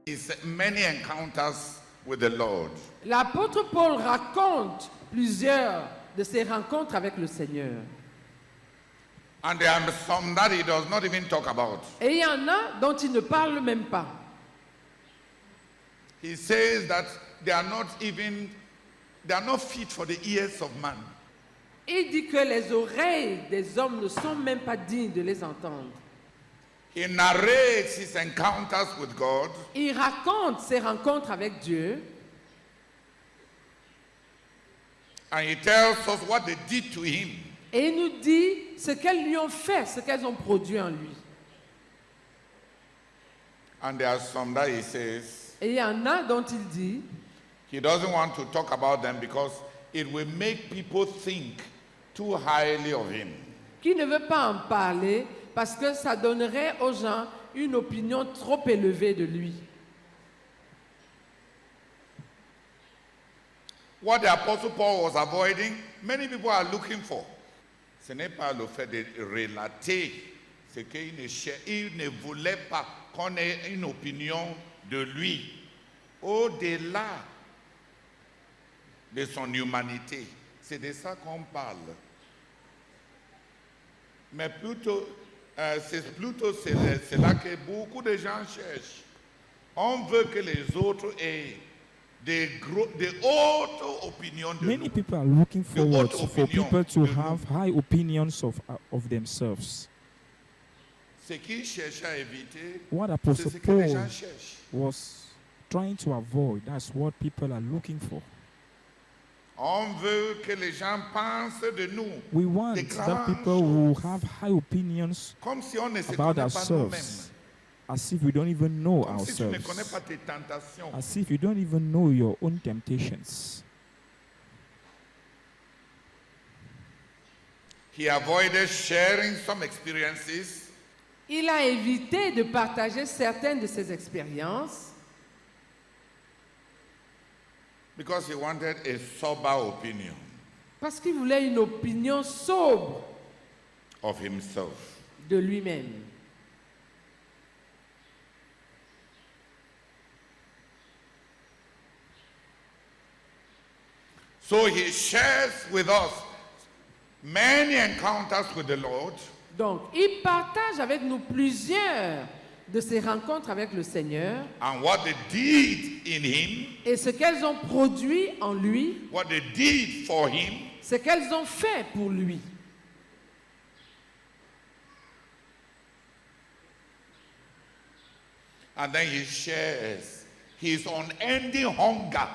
his many encounters with the Lord. L'apôtre Paul raconte plusieurs de ses rencontres avec le Seigneur. And there are some that he does not even talk about. Et il y en a dont il ne parle même pas. He says that they are not fit for the ears of man. Il dit que les oreilles des hommes ne sont même pas dignes de les entendre. He narrates his encounters with God. Il raconte ses rencontres avec Dieu. And he tells us what they did to him. Et il nous dit ce qu'elles lui ont fait, ce qu'elles ont produit en lui. And there are some that he says Et il y en a dont il dit he doesn't want to talk about them because it will make people think too highly of him. qu'il ne veut pas en parler parce que ça donnerait aux gens une opinion trop élevée de lui. What the Apostle Paul was avoiding, many people are looking for. Ce n'est pas le fait de relater ce qu'il ne voulait pas qu'on ait une opinion de lui au-delà de son humanité. C'est de ça qu'on parle. Mais plutôt, c'est là que beaucoup de gens cherchent. On veut que les autres aient de hautes opinions de Many nous. people are looking forward haute for opinion people to de have high opinions of themselves. Ce qu'ils cherchent à éviter, What c'est Apostle ce que les Paul gens cherchent. was trying to avoid, that's what people are looking for. On veut que les gens pensent de nous We want des that grandes people will choses, have high opinions comme si on ne se about connaît pas nous-mêmes. ourselves, as if we don't even know Comme si tu ne connais ourselves, pas tes tentations. as if you don't even know your own temptations. He avoided sharing some experiences Il a évité de partager certaines de ses expériences because he wanted a sober opinion parce qu'il voulait une opinion sobre of himself. de lui-même. So he shares with us many encounters with the Lord. Donc, il partage avec nous plusieurs de ses rencontres avec le Seigneur And what they did in him, et ce qu'elles ont produit en lui, what they did for him, ce qu'elles ont fait pour lui. and then he shares his unending hunger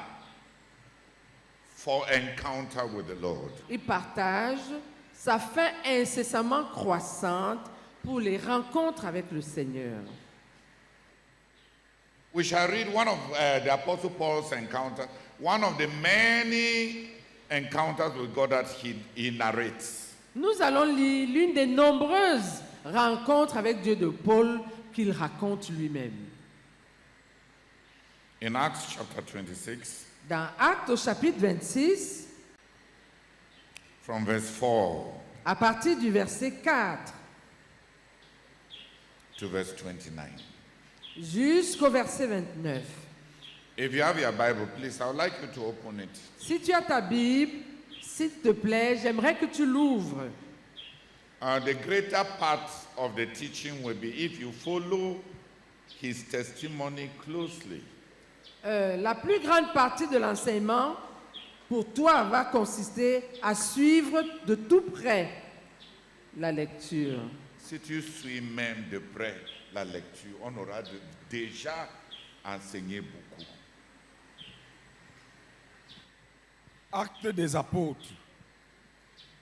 for encounter with the Lord. Il partage sa faim incessamment croissante pour les rencontres avec le Seigneur. We shall read one of the Apostle Paul's encounter, one of the many encounters with God that he narrates. Nous allons lire l'une des nombreuses rencontres avec Dieu de Paul qu'il raconte lui-même. In Acts chapter 26, Dans Actes au chapitre 26, from verse 4 à partir du verset 4 to verse 29. jusqu'au verset 29. If you have your Bible, please, I would like you to open it. Si tu as ta Bible, s'il te plaît, j'aimerais que tu l'ouvres. The greater part of the teaching will be if you follow his testimony closely. La plus grande partie de l'enseignement pour toi va consister à suivre de tout près la lecture. Si tu suis même de près la lecture, on aura déjà enseigné beaucoup. Actes des Apôtres,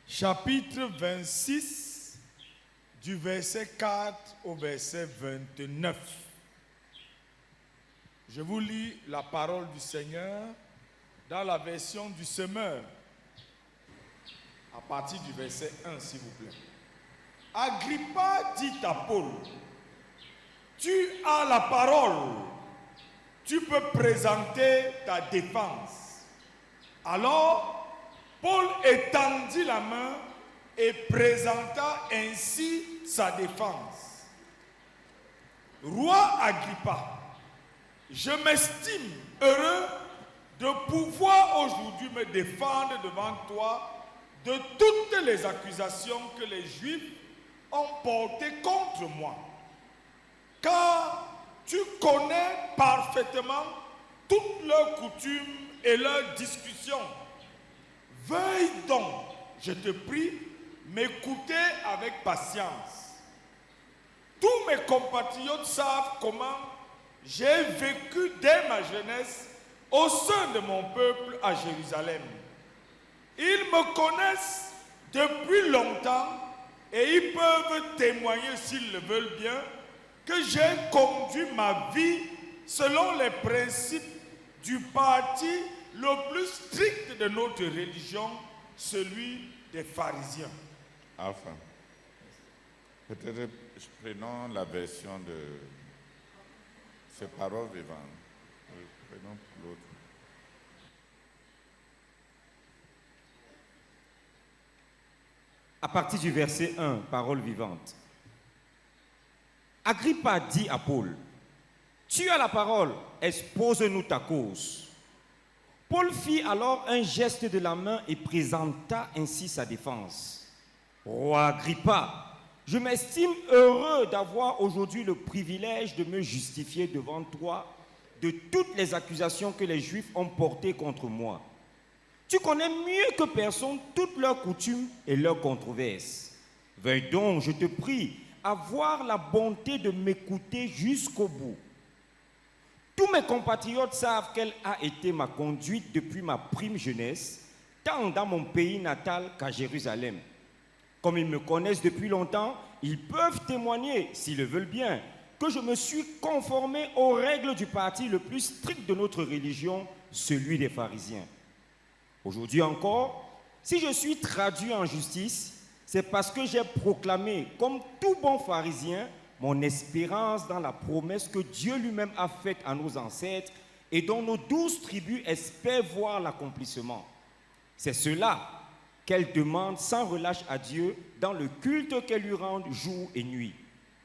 chapitre 26, du verset 4 au verset 29. Je vous lis la parole du Seigneur dans la version du semeur, à partir du verset 1, s'il vous plaît. Agrippa dit à Paul, tu as la parole, tu peux présenter ta défense. Alors, Paul étendit la main et présenta ainsi sa défense. Roi Agrippa, je m'estime heureux de pouvoir aujourd'hui me défendre devant toi de toutes les accusations que les Juifs ont portées contre moi. Car tu connais parfaitement toutes leurs coutumes et leurs discussions. Veuille donc, je te prie, m'écouter avec patience. Tous mes compatriotes savent comment j'ai vécu dès ma jeunesse au sein de mon peuple à Jérusalem. Ils me connaissent depuis longtemps et ils peuvent témoigner s'ils le veulent bien que j'ai conduit ma vie selon les principes du parti le plus strict de notre religion, celui des pharisiens. Enfin, peut-être prenons la version de ces paroles vivantes. Prenons l'autre. À partir du verset 1, parole vivante. Agrippa dit à Paul, « Tu as la parole, expose-nous ta cause. » Paul fit alors un geste de la main et présenta ainsi sa défense. « Roi Agrippa, je m'estime heureux d'avoir aujourd'hui le privilège de me justifier devant toi de toutes les accusations que les Juifs ont portées contre moi. Tu connais mieux que personne toutes leurs coutumes et leurs controverses. Veuille donc, je te prie, avoir la bonté de m'écouter jusqu'au bout. Tous mes compatriotes savent quelle a été ma conduite depuis ma prime jeunesse, tant dans mon pays natal qu'à Jérusalem. Comme ils me connaissent depuis longtemps, ils peuvent témoigner, s'ils le veulent bien, que je me suis conformé aux règles du parti le plus strict de notre religion, celui des pharisiens. Aujourd'hui encore, si je suis traduit en justice, c'est parce que j'ai proclamé, comme tout bon pharisien, mon espérance dans la promesse que Dieu lui-même a faite à nos ancêtres et dont nos 12 tribus espèrent voir l'accomplissement. C'est cela qu'elle demande sans relâche à Dieu dans le culte qu'elle lui rend jour et nuit.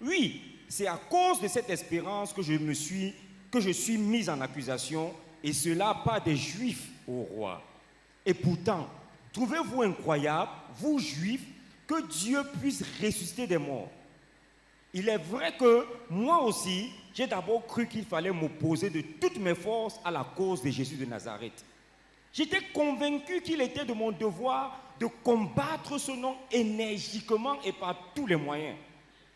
Oui, c'est à cause de cette espérance que je suis mise en accusation, et cela par des Juifs au roi. Et pourtant, trouvez-vous incroyable, vous Juifs, que Dieu puisse ressusciter des morts? Il est vrai que moi aussi, j'ai d'abord cru qu'il fallait m'opposer de toutes mes forces à la cause de Jésus de Nazareth. J'étais convaincu qu'il était de mon devoir de combattre ce nom énergiquement et par tous les moyens.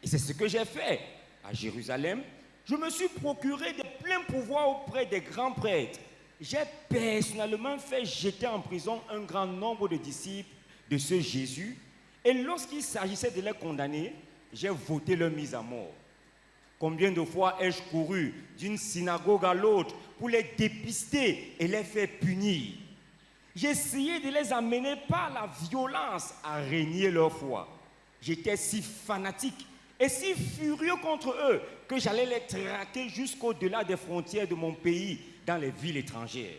Et c'est ce que j'ai fait. À Jérusalem, je me suis procuré de pleins pouvoirs auprès des grands prêtres. J'ai personnellement fait jeter en prison un grand nombre de disciples de ce Jésus. Et lorsqu'il s'agissait de les condamner, j'ai voté leur mise à mort. Combien de fois ai-je couru d'une synagogue à l'autre pour les dépister et les faire punir? J'ai essayé de les amener par la violence à régner leur foi. J'étais si fanatique et si furieux contre eux que j'allais les traquer jusqu'au-delà des frontières de mon pays, dans les villes étrangères.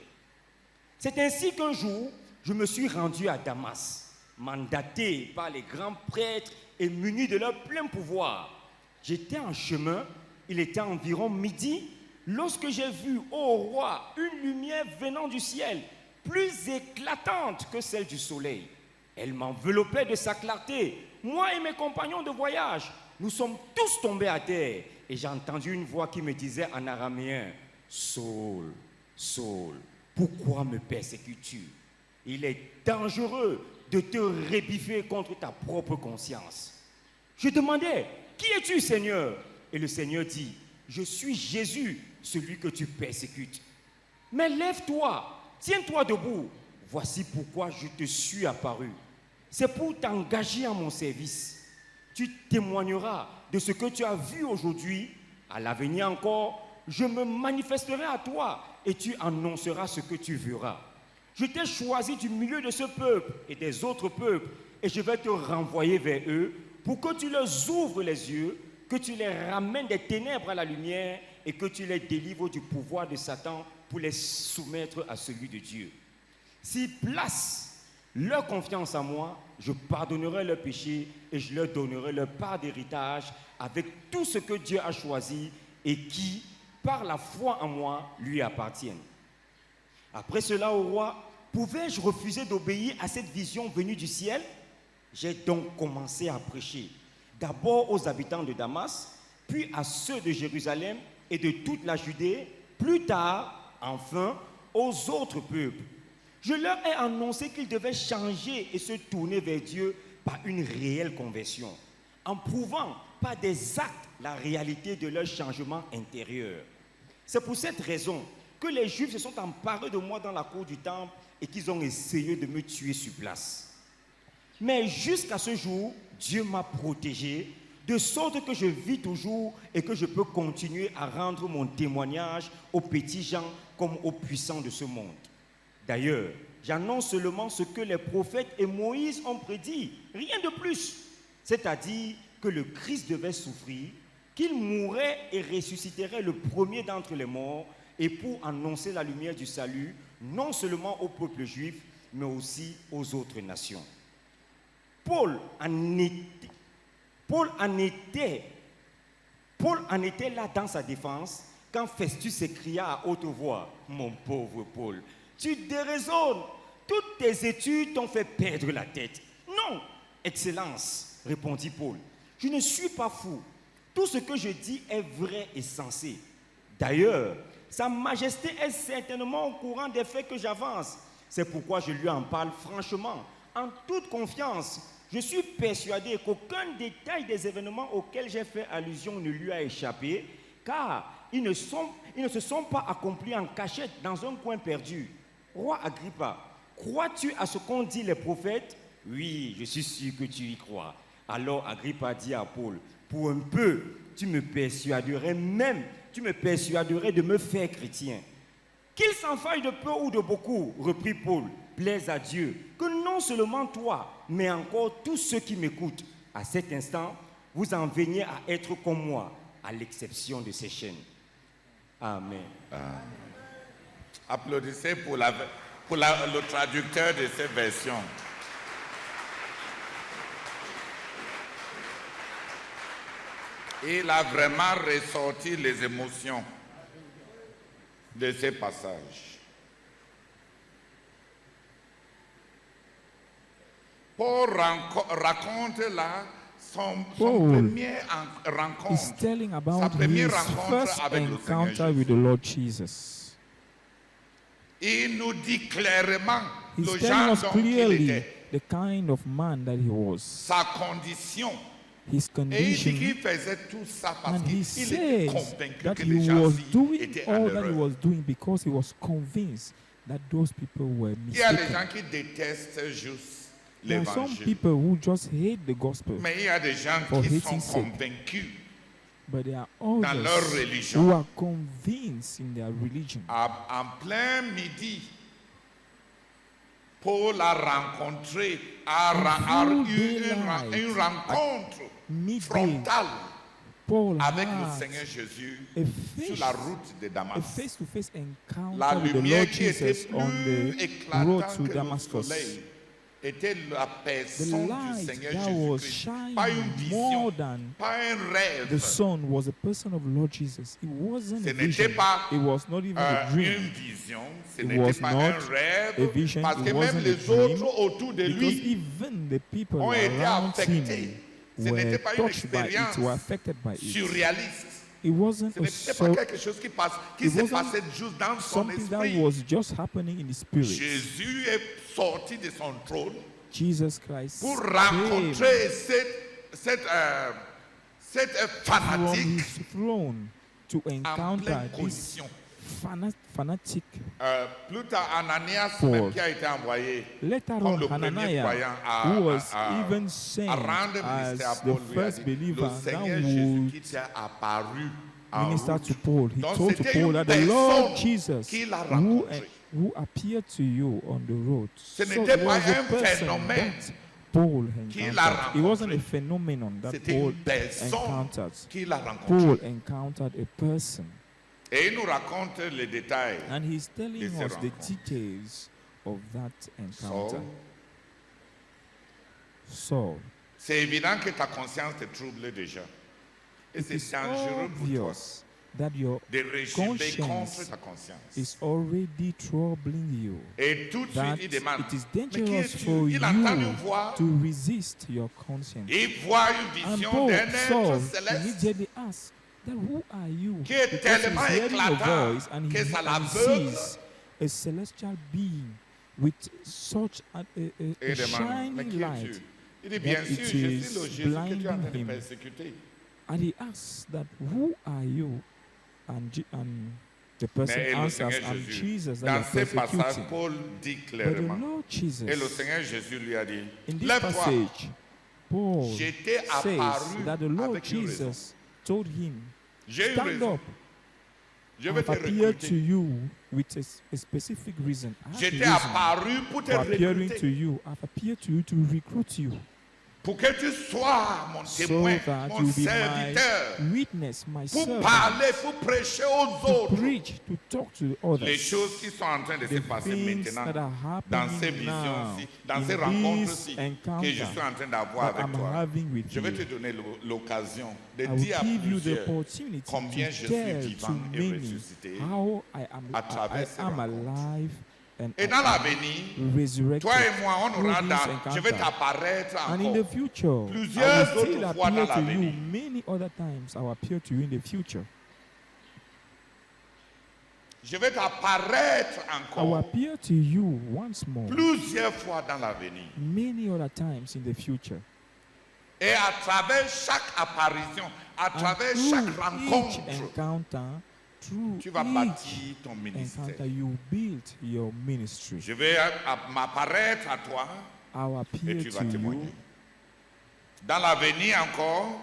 C'est ainsi qu'un jour, je me suis rendu à Damas, mandaté par les grands prêtres et muni de leur plein pouvoir. J'étais en chemin, il était environ midi, lorsque j'ai vu, ô roi, une lumière venant du ciel, plus éclatante que celle du soleil. Elle m'enveloppait de sa clarté. Moi et mes compagnons de voyage, nous sommes tous tombés à terre. Et j'ai entendu une voix qui me disait en araméen, « Saul, Saul, pourquoi me persécutes-tu? Il est dangereux de te rébiffer contre ta propre conscience. » Je demandais, « Qui es-tu, Seigneur ?» Et le Seigneur dit, « Je suis Jésus, celui que tu persécutes. Mais lève-toi, tiens-toi debout. Voici pourquoi je te suis apparu. C'est pour t'engager à mon service. Tu témoigneras de ce que tu as vu aujourd'hui. À l'avenir encore, je me manifesterai à toi et tu annonceras ce que tu verras. Je t'ai choisi du milieu de ce peuple et des autres peuples et je vais te renvoyer vers eux pour que tu leur ouvres les yeux, que tu les ramènes des ténèbres à la lumière et que tu les délivres du pouvoir de Satan pour les soumettre à celui de Dieu. S'ils placent leur confiance en moi, je pardonnerai leurs péchés et je leur donnerai leur part d'héritage avec tout ce que Dieu a choisi et qui par la foi en moi, lui appartiennent. Après cela, au roi, pouvais-je refuser d'obéir à cette vision venue du ciel? J'ai donc commencé à prêcher, d'abord aux habitants de Damas, puis à ceux de Jérusalem et de toute la Judée, plus tard, enfin, aux autres peuples. Je leur ai annoncé qu'ils devaient changer et se tourner vers Dieu par une réelle conversion, en prouvant par des actes la réalité de leur changement intérieur. C'est pour cette raison que les Juifs se sont emparés de moi dans la cour du temple et qu'ils ont essayé de me tuer sur place. Mais jusqu'à ce jour, Dieu m'a protégé, de sorte que je vis toujours et que je peux continuer à rendre mon témoignage aux petits gens comme aux puissants de ce monde. D'ailleurs, j'annonce seulement ce que les prophètes et Moïse ont prédit, rien de plus. C'est-à-dire que le Christ devait souffrir, qu'il mourrait et ressusciterait le premier d'entre les morts, et pour annoncer la lumière du salut, non seulement au peuple juif, mais aussi aux autres nations. Paul en était là dans sa défense quand Festus s'écria à haute voix: « Mon pauvre Paul, tu déraisonnes, toutes tes études t'ont fait perdre la tête. » « Non, Excellence, répondit Paul, je ne suis pas fou. Tout ce que je dis est vrai et sensé. D'ailleurs, Sa Majesté est certainement au courant des faits que j'avance. C'est pourquoi je lui en parle franchement, en toute confiance. Je suis persuadé qu'aucun détail des événements auxquels j'ai fait allusion ne lui a échappé, car ils ne se sont pas accomplis en cachette dans un coin perdu. Roi Agrippa, crois-tu à ce qu'ont dit les prophètes? Oui, je suis sûr que tu y crois. Alors Agrippa dit à Paul, pour un peu, tu me persuaderais de me faire chrétien. Qu'il s'en faille de peu ou de beaucoup, reprit Paul, plaise à Dieu, que non seulement toi, mais encore tous ceux qui m'écoutent, à cet instant, vous en veniez à être comme moi, à l'exception de ces chaînes. Amen. Applaudissez pour le traducteur de cette version. Il a vraiment ressorti les émotions de ces passages. Paul raconte là son première rencontre, He's telling sa about première his rencontre first avec le Seigneur encounter with Jésus. the Lord Jesus. Il nous dit clairement He's le telling genre us d'homme qu'il clearly était, the kind of man that he was, sa condition. his Et il dit condition, qu'il faisait tout ça parce and he qu'il était says convaincu that que he les gens was doing étaient en all that he erreur. was doing because he was convinced that those people were Il y a des mistaken. gens qui détestent juste There are some l'évangile. people who just hate the gospel, Mais il y a des gens for qui hating sont sake. convaincus but there are dans leur others religion. who are convinced in their religion. En plein midi, Paul a rencontré, une rencontre Midday, frontale Paul avec le had Seigneur Jésus a sur la route de a Damas. face-to-face encounter La with the lumière Lord qui était Jesus on plus the road éclatante to que le Damascus. soleil était la The personne du light Seigneur that was Jésus-Christ. Pas une shining vision, more than pas un the rêve. sun was a person of Lord Jesus. It wasn't Ce a n'était vision. pas It was not even a une dream. vision, ce It n'était was pas not un a rêve, vision, parce it que même wasn't a les dream, autres autour de Because lui even the people ont été around affectés. him Ce n'était were pas une touched by it, expérience were affected by it. surréaliste. It wasn't Ce a n'était pas quelque chose qui it se wasn't passait juste dans son something that esprit. was just happening in the spirit. Jésus est sorti de son trône Jesus Christ pour came rencontrer cette from fanatique his throne to en encounter pleine this condition. fanatic. Plus tard, Ananias, Paul. même qui a été envoyé Later comme le on, premier Hananiah, croyant who was à even sent rendre ministère à as Paul, the lui a first dit, believer le that Seigneur would Jésus qui t'est apparu en minister route. to Paul. He Donc, told to c'était Paul une that the Lord personne Jesus qui l'a who, rencontré. who appeared to you on the road. Ce So n'était it pas was a un person phénomène that Paul qui l'a encountered. It wasn't rencontré. a phenomenon that C'était Paul une personne encountered. qui l'a rencontré. Paul encountered a person. Et il nous raconte les détails. And he's telling de ces us the rencontres. details of that encounter. So, So, c'est évident que ta conscience te trouble déjà. Et it c'est is dangereux pour toi. obvious that your de régimer contre conscience ta conscience. is already troubling you. Et tout de That suite, il demande, it is mais qui dangerous es-tu? for Il entend une you voix, to resist your conscience. il voit une And vision Paul, d'un être Saul céleste immediately asked, that who are you? qui est Because tellement he's hearing a éclatant voice and que he, ça and he l'aveugle. sees a celestial being with such a Et il demande, mais shining qui light. es-tu? Il dit, bien that sûr, it je suis le is Jésus que tu es en train de blinding him. persécuter. And he asks that, who are you? And the person Mais le answers, Seigneur I'm Jésus, Jesus that dans you're ces passages, persecuting. Paul dit But the clairement, Lord Jesus, et le Seigneur Jésus lui a dit, in this lève-toi, passage, Paul je t'ai says apparu that the Lord avec une raison. Jesus told him, J'ai une stand raison. up. Je vais I've te appeared to recruter. you with a specific reason. I have Je a t'ai reason apparu pour te for appearing to recruter. you. I've appeared to you to recruit you Pour que tu sois mon so témoin, that mon you be serviteur. my witness, my Pour servant, parler, pour prêcher aux to autres. preach, to talk to Les others. choses qui sont en train de se The passer things maintenant, that are dans ces happening now, visions-ci, dans ces in rencontres-ci, this que je suis encounter en train d'avoir that avec I'm toi. having with Je vais te you, donner l'occasion de I will dire à give you the plusieurs opportunity combien to je suis tell vivant to et many ressuscité how I am, à travers ces rencontres. alive and Et dans l'avenir, resurrected. toi et moi, on through aura this je vais encounter. t'apparaître And in the encore. future, Plusieurs I will autres still fois dans appear to you l'avenir. many other times. I will appear to you in the future. Je vais t'apparaître I will encore appear to you once more, plusieurs fois dans l'avenir. many other times in the future. Et à travers chaque apparition, à And travers through chaque each rencontre, encounter, through tu vas each bâtir ton ministère. encounter, you build your ministry. Je vais m'apparaître à toi I will et appear tu vas to you témoigner. Dans l'avenir encore,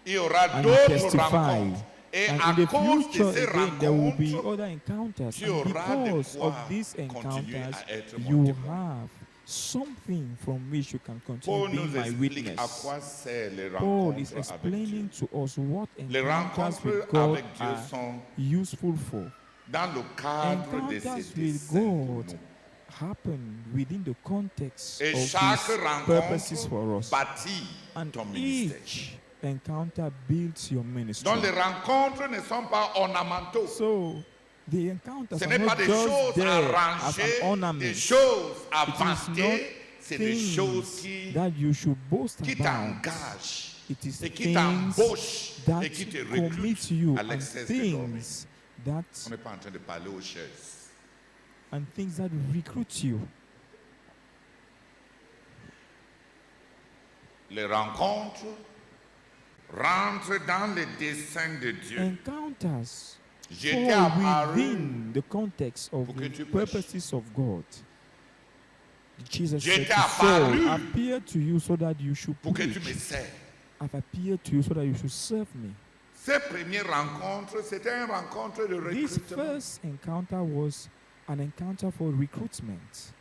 il y aura and d'autres testify. rencontres. Et And à in the cause de future ces again, there will be rencontres, other encounters. tu And auras de because quoi of these continuer encounters, à être mon you témoin. have something from which you can continue Paul being nous my explique à witness. quoi servent les Paul is rencontres avec explaining Dieu. to us what Les encounters rencontres with God avec Dieu are sont useful for. dans le cadre de Encounters ses with desseins pour God nous. happen within the context Et of chaque His purposes rencontre for us. bâtit And ton ministère. each encounter builds your ministry. Donc les rencontres ne sont pas ornementaux. So the encounters Ce are n'est pas not des just choses there as arrangées, an ornament. des choses à It is not vanter, c'est des choses things qui that you should boast about. t'engagent It is et qui things t'embauchent that et qui te commit recrutent you à and l'excès de dormir. things that On n'est pas en train de parler aux chaises. and things that recruit you. Les rencontres rentrent dans les desseins de Dieu. Encounters J'étais fall apparu within the context of pour que the tu prêches. purposes of God. Jesus said J'étais to apparu Saul, appear to you so that you should pour que tu preach. me sers. I've appeared to you so that you should serve me. Ces premières rencontres, c'était une rencontre de This recrutement. first encounter was an encounter for recruitment.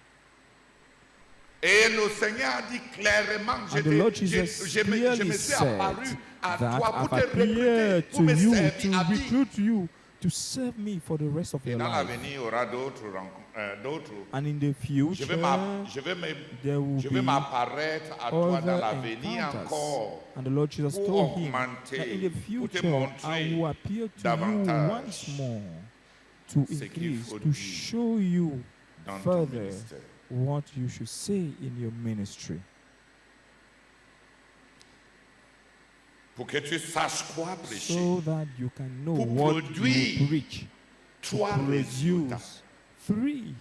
Et le Seigneur a dit clairement, And the Lord Jesus je me clearly suis said apparu à that toi pour I've te recruter, appeared pour to me you, servir to à vie. recruit you, to serve me for the rest of Et your dans life. l'avenir, il y aura d'autres rencontres, d'autres. And in the future, there will Je vais be m'apparaître à toi dans other l'avenir encounters. encore And the Lord Jesus pour told him augmenter, that in the pour te future, I montrer will appear to davantage you once more to ce qu'il increase, faut to dire show you dans ton further ministère. what you should say in your ministry. Pour que tu saches quoi prêcher. So that you can know Pour what produire you preach. Trois To résultats. produce three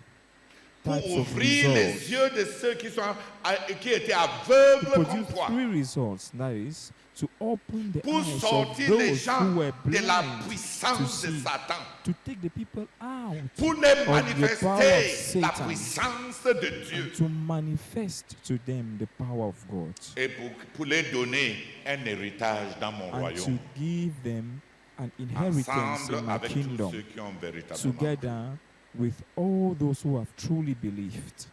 Pour types of ouvrir les results. yeux de ceux qui étaient To aveugles comme produce toi. three results. That is, to open the Pour eyes of sortir les those gens who were de la blind to puissance de see. Satan. To take the people out. Pour ne the power of manifester la Satan. puissance de Dieu. And to manifest to them the power of God. Et pour les donner un héritage dans mon And to royaume. give them an inheritance Ensemble in my avec tous kingdom. ceux qui ont véritablement. Together with all those who have truly believed.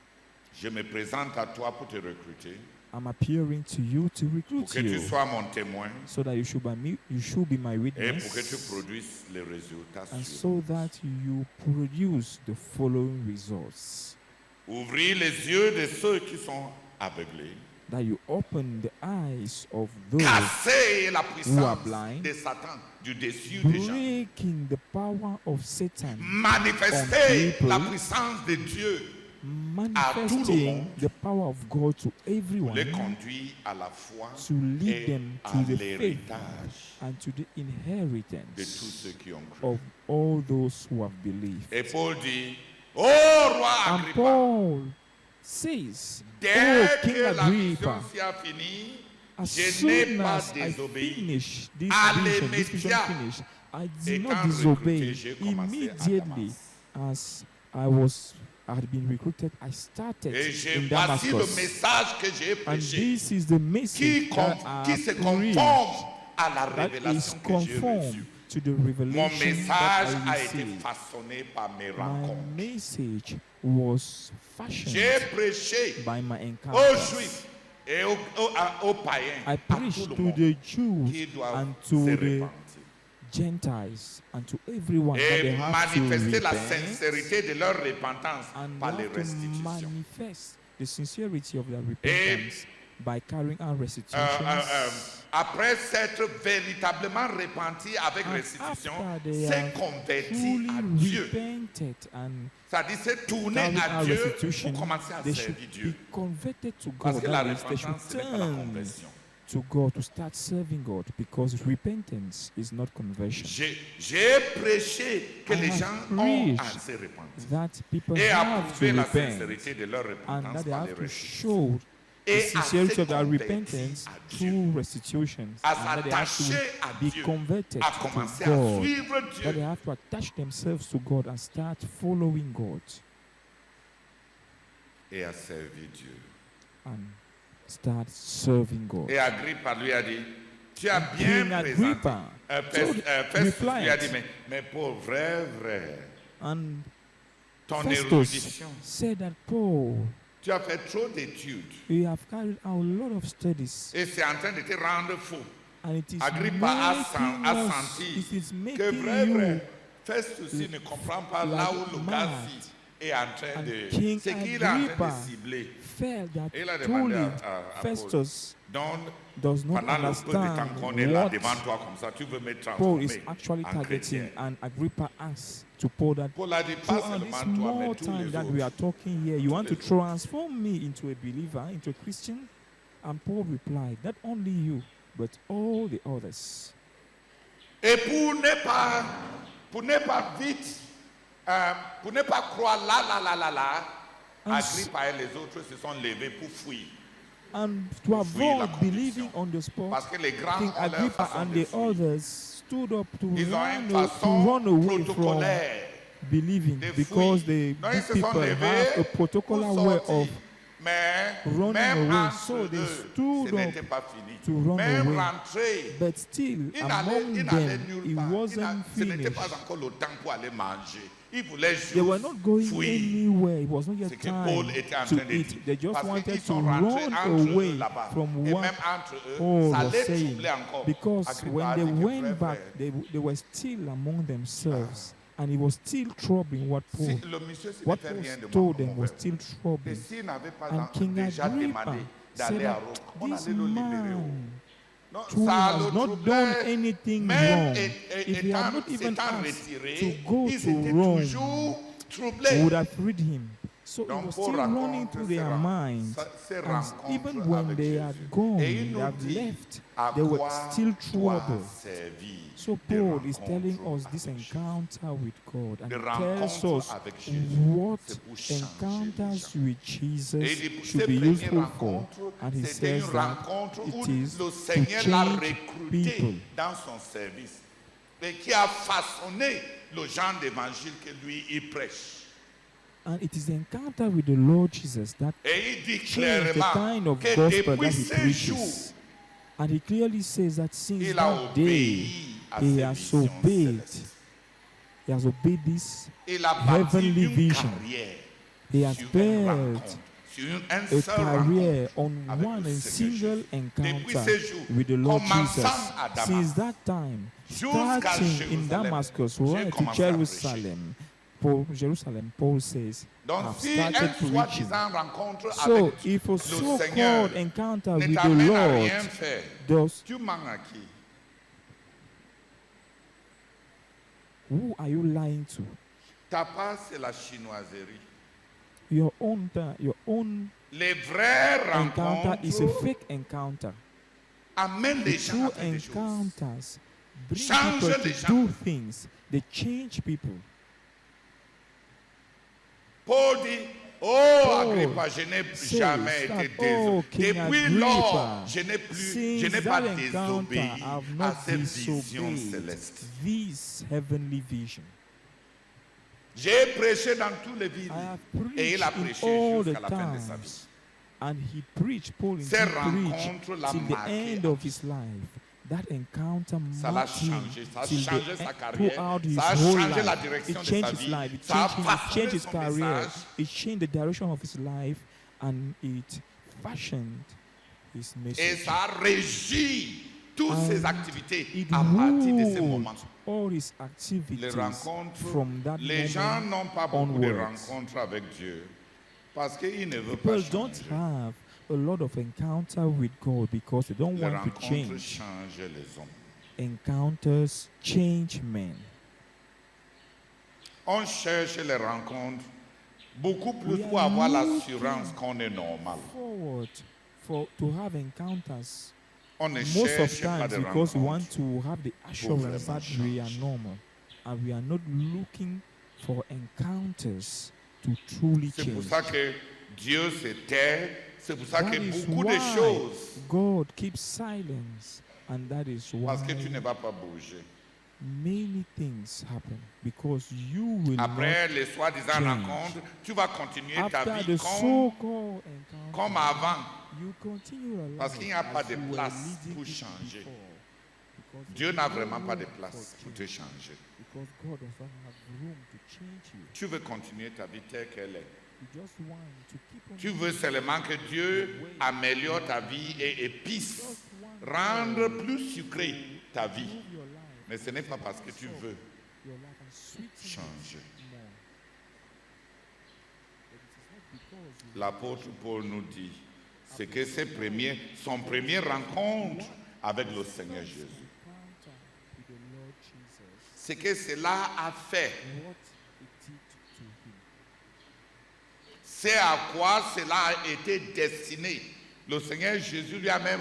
Je me présente à toi pour te recruter. I'm appearing to you to Pour recruit que tu you sois mon témoin. so that you should be my Et pour que tu witness produises les résultats and suivants. so that you produce the following results. Ouvrir les yeux de ceux qui sont aveuglés. that you open the eyes of those Casser la who are puissance blind, de Satan, du dessus des gens. breaking the power of Satan, Manifester people, la puissance de Dieu manifesting the power of God to pour everyone, les conduire à la foi to lead et them à to the faith l'héritage and to the de tous inheritance ceux qui ont cru. of all those who have believed. Et Paul dit, ô roi And Agrippa, Paul says, dès "Oh, King que la mission Agrippa, s'y a fini, as je n'ai soon pas as I désobéi. finish this À vision, this vision l'immédiat, finish, I Et did quand not disobey recruté, j'ai commencé à immediately Damas. as I had been recruited. I started Et in voici le Damascus, message que j'ai and prêché, this is the message that qui I se preached, conforme à la that is révélation que j'ai conformed reçue. to the Mon revelation message that I a été received. façonné par mes My rencontres. message was fashioned J'ai prêché by my aux encounters. Juifs et aux païens, I à preached tout le to monde, the Jews qui doivent and se to the repentir. Gentiles and to everyone that Et they have to manifester la repent sincérité de leur repentance and par they les have to restitutions. manifest the sincerity of their repentance by carrying out restitutions. Après s'être véritablement repenti avec And restitution, after they s'est have converti fully à Dieu. repented and C'est-à-dire s'est tourné carried à out Dieu restitution, pour commencer à they should servir be Dieu. converted to Parce God. que la That is, they should repentance, ce n'est pas la turn conversion. to God to start serving God, because repentance is not conversion. J'ai prêché que I les have gens ont à preached se repentir That people et à have to prouver la repent sincérité de leur and repentance that they par have les to restitutions. show the Et à sincerity se of their convertir repentance à Dieu. through restitutions, À and that they have s'attacher à to be Dieu, converted à to commencer à God, suivre that they Dieu. have to attach themselves to God and start following God Et à servir Dieu. and start serving God. Et Agrippa lui a dit, tu as bien King présenté. Agrippa Festus lui a dit, replied, mais pour vrai, and ton Festus érudition, said that Paul, tu as fait trop d'études you have carried out a lot of studies, et c'est en train de te rendre fou. and it is Agrippa a making senti us, it is que making vrai, you Festus il ne comprend pas like là où le gars mad. est en train And de... King C'est qu'il est en train Agrippa de cibler. felt that Et il a demandé truly à Paul, Festus donc does not pendant le peu de temps understand qu'on est là what devant toi comme ça, tu veux me Paul is transformer actually en targeting, chrétien. and Agrippa asks to Paul that Paul a dit pas throughout this seulement toi, mais more tous time les that we are autres. talking here, you want to les autres. transform me into a believer, into a Christian? And Paul replied, not only you, but all the others. Et pour ne pas vite, pour ne pas croire là, And Agrippa et les autres se sont levés pour fuir. And to la avoid conviction. believing on the spot, Parce que les grands King ont leur Agrippa façon and de the fuir. others stood up to Ils ont une run façon away from protocolaire believing, de because fuir. the Donc ils big se sont people levés have a pour protocolar way sortir. of Mais running même away. entre So they eux, stood ce up n'était pas fini. to run Même away. rentrer, But still, among il n'allait them, nulle it part. wasn't Ce n'était finished. pas encore le temps pour aller manger. Ils voulaient juste They were not going fuir. anywhere. It was not yet C'est que Paul time était en to train de eat. dire. They just Parce wanted qu'ils to sont rentrés run entre eux away là-bas. from Et what même entre eux, Paul ça was allait saying. troubler encore. Because Agrippa when a they dit que went frère, back, frère, they were still among themselves. And it was still troubling what Paul, si le monsieur s'il ne what fait Paul rien de told moi, them mon was frère, still et troubling. s'il n'avait pas And King déjà Agrippa demandé said d'aller à that Rome, on this allait le libérer. man Non, truly ça has le not troublait. done anything Même wrong. If he had not even s'étant asked retiré, to go ils to étaient Rome, toujours troublés. would have freed him. So it Donc, was Paul still running raconte through ces their minds. ces And rencontres even when avec they Jésus. had gone, Et il they nous had dit left, à they were quoi still doit troubled. servir So des Paul is telling rencontres us this avec Jésus. encounter with God, and Des he tells rencontres us avec Jésus, what c'est pour changer encounters les gens. with Et Jesus il dit, should ces be premières useful for. rencontres, And he c'était says une that rencontre où it is le to Seigneur l'a change recruté people. dans son service et qui a façonné le genre d'évangile que lui il prêche. And it is the encounter with the Lord Jesus that Et il dit changed the kind clairement of que gospel that depuis he ces jours, preaches. And he clearly says that since il a that day, obéi à he ses has visions obeyed. célestes. He has obeyed this. Il a bâti heavenly une vision. carrière He has sur une built rencontre, sur un a seul career rencontre on avec one le and Seigneur single Jésus. encounter Depuis ces jours, with the Lord commençant Jesus. à Damas, Since that time, jusqu'à starting in Jérusalem, Damascus, j'ai right to commencé à Jerusalem, Paul says, Donc I've si un started preaching. soi-disant rencontre So, avec if a le Seigneur so-called encounter ne with the t'amène à Lord rien faire, does, tu mens à qui? who are you lying to? Ta part, c'est la chinoiserie. Your own Les vraies encounter is a rencontres fake encounter. amènent The les gens à true faire des choses. encounters bring Change people les to gens. do things. They change people. Paul dit, oh Paul Agrippa, je n'ai says jamais that, été oh, désobéi. King Depuis lors, Agrippa, je n'ai pas since that encounter, désobéi I've à not cette vision disobeyed céleste. this heavenly vision. J'ai prêché dans tous les villes I have et il a preached prêché in all the jusqu'à la fin de sa vie. towns, and he preached. Paul Ces indeed rencontres preached l'ont till the marqué. end of his life. That encounter Ça l'a marked him changé, ça a till changé the sa end, carrière, throughout his ça a whole changé la life. direction It de changed sa his vie, life. It ça a changed his façonné son career. message. It changed the direction of his life, and it fashioned his Et message. ça a régi toutes And ses activités It à partir de ces moments. ruled all his Les activities rencontres, from that les gens moment n'ont pas beaucoup de onwards. rencontres avec Dieu parce qu'ils ne veulent People pas don't changer. have a lot of encounter with God because they don't Les want to rencontres change. changent les hommes. Encounters change men. On cherche les rencontres beaucoup plus We pour are avoir looking l'assurance qu'on est normal. Forward to have encounters On ne most of cherche pas times de because we want rencontres. to have the assurance vraiment that we are changer. normal, and we are not looking for encounters to truly C'est pour change. ça que Dieu se tait. C'est pour ça That que is beaucoup de why choses, God keeps silence, and that is why parce que tu ne vas pas bouger. many things happen because you will Après les soi-disant change. rencontres, tu vas continuer not. ta After vie the comme, so-called comme encounter, avant. you continue your Parce life qu'il n'y a pas as de you were place leading pour it changer. before, because Dieu there n'a is no vraiment pas de room place for pour te change, changer. because God does not have room to change you. Tu veux continuer ta vie telle qu'elle est. You just want to keep on Tu veux seulement que Dieu améliore ta vie et épice, rendre plus sucré ta vie. improve your life, Mais ce n'est pas parce que tu veux your life and sweeten changer. it more. But it is not because you L'apôtre Paul nous dit, c'est que son premier rencontre avec le Seigneur Jésus, encounter with the Lord Jesus, c'est que cela a fait, what it did to him. c'est à quoi cela a été destiné. Le Seigneur Jésus lui a même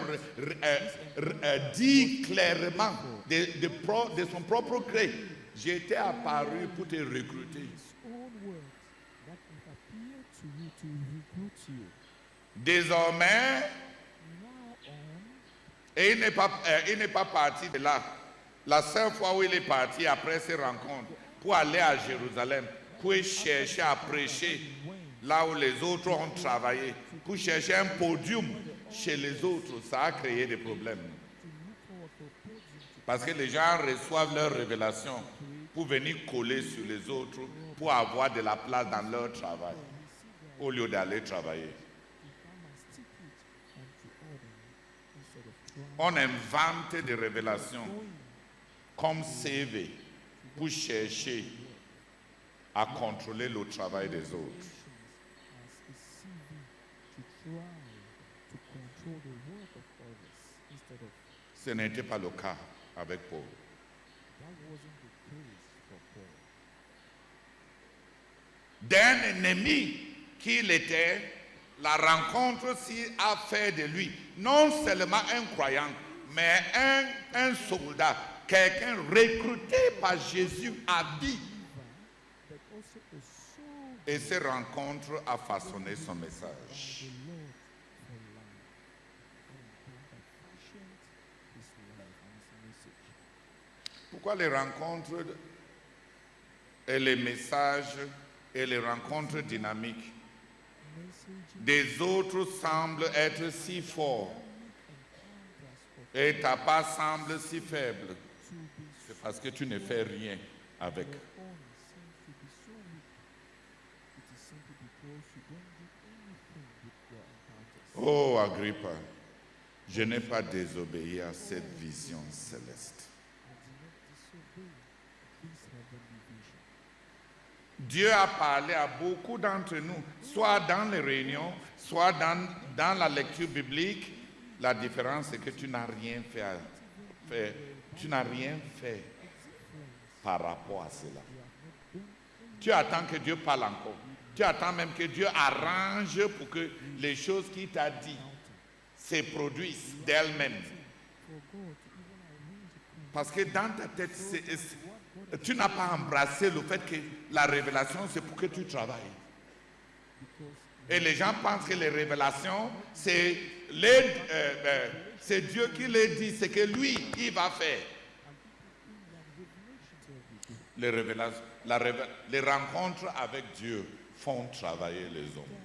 dit clairement de son propre gré, j'ai été apparu pour te recruter. His own words that have appeared to you to recruit you. Désormais, Now on, et il n'est pas parti de là. La seule fois où il est parti après ces rencontres pour aller à Jérusalem, pour chercher à prêcher là où les autres ont travaillé, pour chercher un podium chez les autres, ça a créé des problèmes. Parce que les gens reçoivent leurs révélations pour venir coller sur les autres, pour avoir de la place dans leur travail, au lieu d'aller travailler. On invente des révélations comme CV pour chercher à contrôler le travail des autres. as a CV to try to control the work of others instead of Ce n'était pas le cas avec Paul. that wasn't the case for Paul. D'un ennemi qu'il était, la rencontre-ci a fait de lui non seulement un croyant, mais un soldat, quelqu'un recruté par Jésus à vie. But also a soul Et ces rencontres a façonné son message. the Lord for life. And that fashioned his life and his message. Pourquoi les rencontres et les messages et les rencontres dynamiques Messaging des autres semblent être si forts et ta part semble si faible? to be C'est parce que tu ne fais rien avec. on seems to be so weak. It is simply because you don't do anything with your encounters. Oh Agrippa, je n'ai pas désobéi à cette vision céleste. I did not disobey this heavenly vision. Dieu a parlé à beaucoup d'entre nous, soit dans les réunions, soit dans la lecture biblique. La différence, c'est que tu n'as rien fait. Tu n'as rien fait par rapport à cela. Tu attends que Dieu parle encore. Tu attends même que Dieu arrange pour que les choses qu'il t'a dit se produisent d'elles-mêmes. Parce que dans ta tête, tu n'as pas embrassé le fait que la révélation, c'est pour que tu travailles. Et les gens pensent que les révélations, c'est Dieu qui les dit, c'est que lui, il va faire. Les rencontres avec Dieu font travailler les hommes.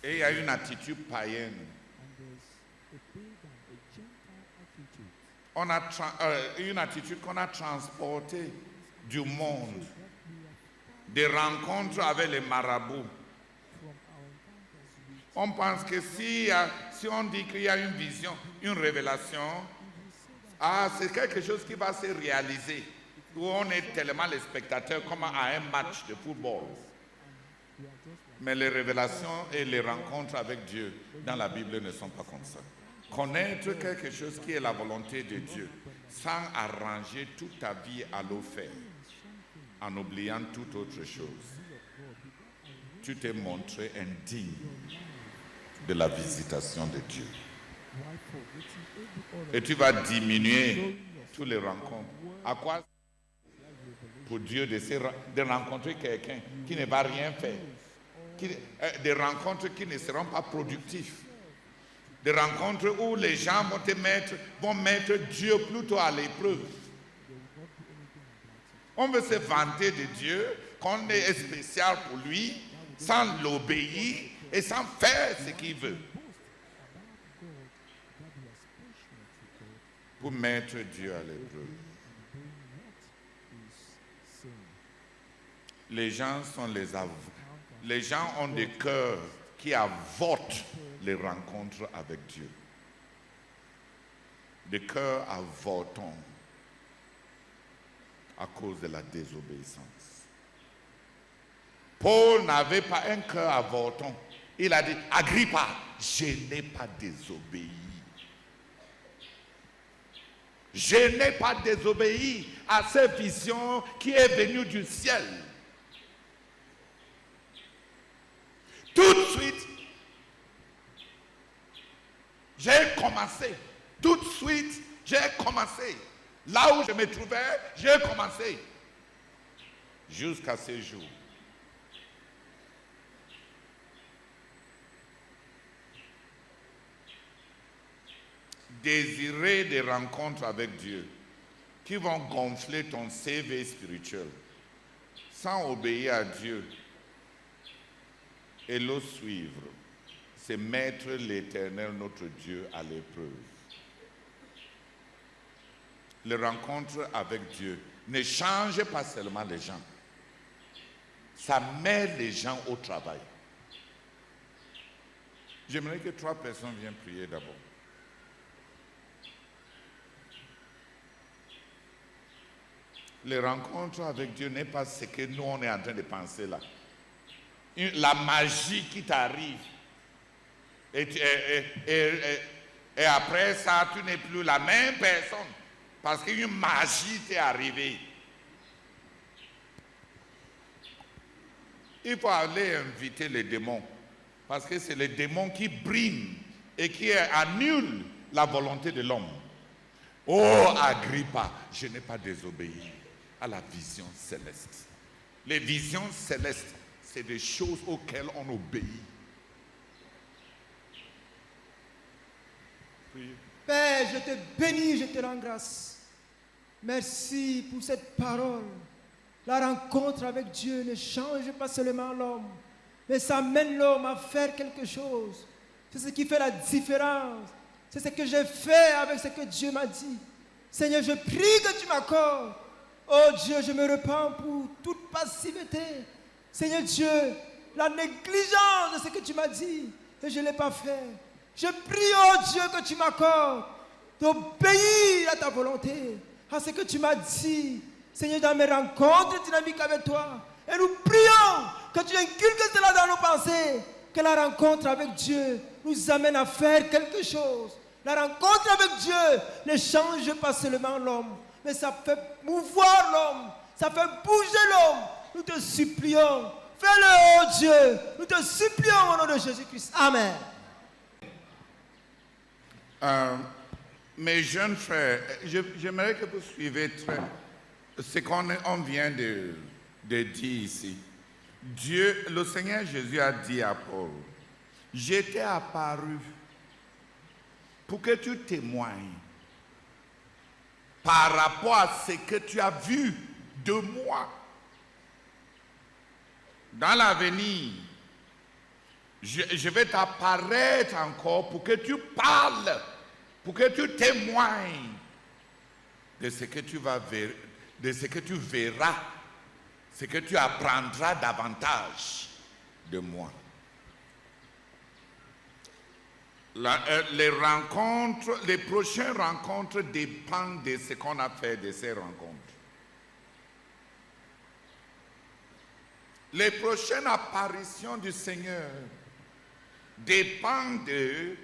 Et il y a une attitude païenne. On a une attitude qu'on a transportée du monde, des rencontres avec les marabouts. On pense que si on dit qu'il y a une vision, une révélation, c'est quelque chose qui va se réaliser, où on est tellement les spectateurs comme à un match de football. Mais les révélations et les rencontres avec Dieu dans la Bible ne sont pas comme ça. Connaître quelque chose qui est la volonté de Dieu, sans arranger toute ta vie à le faire, en oubliant toute autre chose. Tu t'es montré indigne de la visitation de Dieu. Et tu vas diminuer toutes les rencontres. À quoi? Pour Dieu de rencontrer quelqu'un qui ne va rien faire. Des rencontres qui ne seront pas productives. Des rencontres où les gens vont mettre Dieu plutôt à l'épreuve. On veut se vanter de Dieu, qu'on est spécial pour lui, sans l'obéir et sans faire ce qu'il veut. Pour mettre Dieu à l'épreuve. Les gens sont les gens ont des cœurs qui avortent les rencontres avec Dieu. Des cœurs avortants à cause de la désobéissance. Paul n'avait pas un cœur avortant. Il a dit, Agrippa, je n'ai pas désobéi. Je n'ai pas désobéi à cette vision qui est venue du ciel. Tout de suite, j'ai commencé. Tout de suite, j'ai commencé. Là où je me trouvais, j'ai commencé. Jusqu'à ce jour. Désirer des rencontres avec Dieu qui vont gonfler ton CV spirituel sans obéir à Dieu et le suivre, c'est mettre l'Éternel, notre Dieu, à l'épreuve. Les rencontres avec Dieu ne changent pas seulement les gens, ça met les gens au travail. J'aimerais que 3 personnes viennent prier d'abord. Les rencontres avec Dieu n'est pas ce que nous on est en train de penser là. La magie qui t'arrive. Et après ça, tu n'es plus la même personne. Parce qu'une magie t'est arrivée. Il faut aller inviter les démons. Parce que c'est les démons qui briment et qui annulent la volonté de l'homme. Oh Agrippa, je n'ai pas désobéi à la vision céleste. Les visions célestes, c'est des choses auxquelles on obéit. Priez. Père, je te bénis, je te rends grâce. Merci pour cette parole. La rencontre avec Dieu ne change pas seulement l'homme, mais ça mène l'homme à faire quelque chose. C'est ce qui fait la différence. C'est ce que j'ai fait avec ce que Dieu m'a dit. Seigneur, je prie que tu m'accordes. Oh Dieu, je me repens pour toute passivité. Seigneur Dieu, la négligence de ce que tu m'as dit, et je ne l'ai pas fait. Je prie, oh Dieu, que tu m'accordes d'obéir à ta volonté. à ce que tu m'as dit, Seigneur, dans mes rencontres dynamiques avec toi. Et nous prions que tu inculques cela dans nos pensées, que la rencontre avec Dieu nous amène à faire quelque chose. La rencontre avec Dieu ne change pas seulement l'homme, mais ça fait mouvoir l'homme, ça fait bouger l'homme. Nous te supplions, fais-le, oh Dieu. Nous te supplions au nom de Jésus-Christ. Amen. Mes jeunes frères, j'aimerais que vous suiviez ce qu'on vient de dire ici. Dieu, le Seigneur Jésus a dit à Paul, je t'ai apparu pour que tu témoignes par rapport à ce que tu as vu de moi. Dans l'avenir, je vais t'apparaître encore pour que tu parles, pour que tu témoignes de ce que tu vas ver, de ce que tu verras, ce que tu apprendras davantage de moi. Les prochaines rencontres dépendent de ce qu'on a fait de ces rencontres. Les prochaines apparitions du Seigneur dépendent de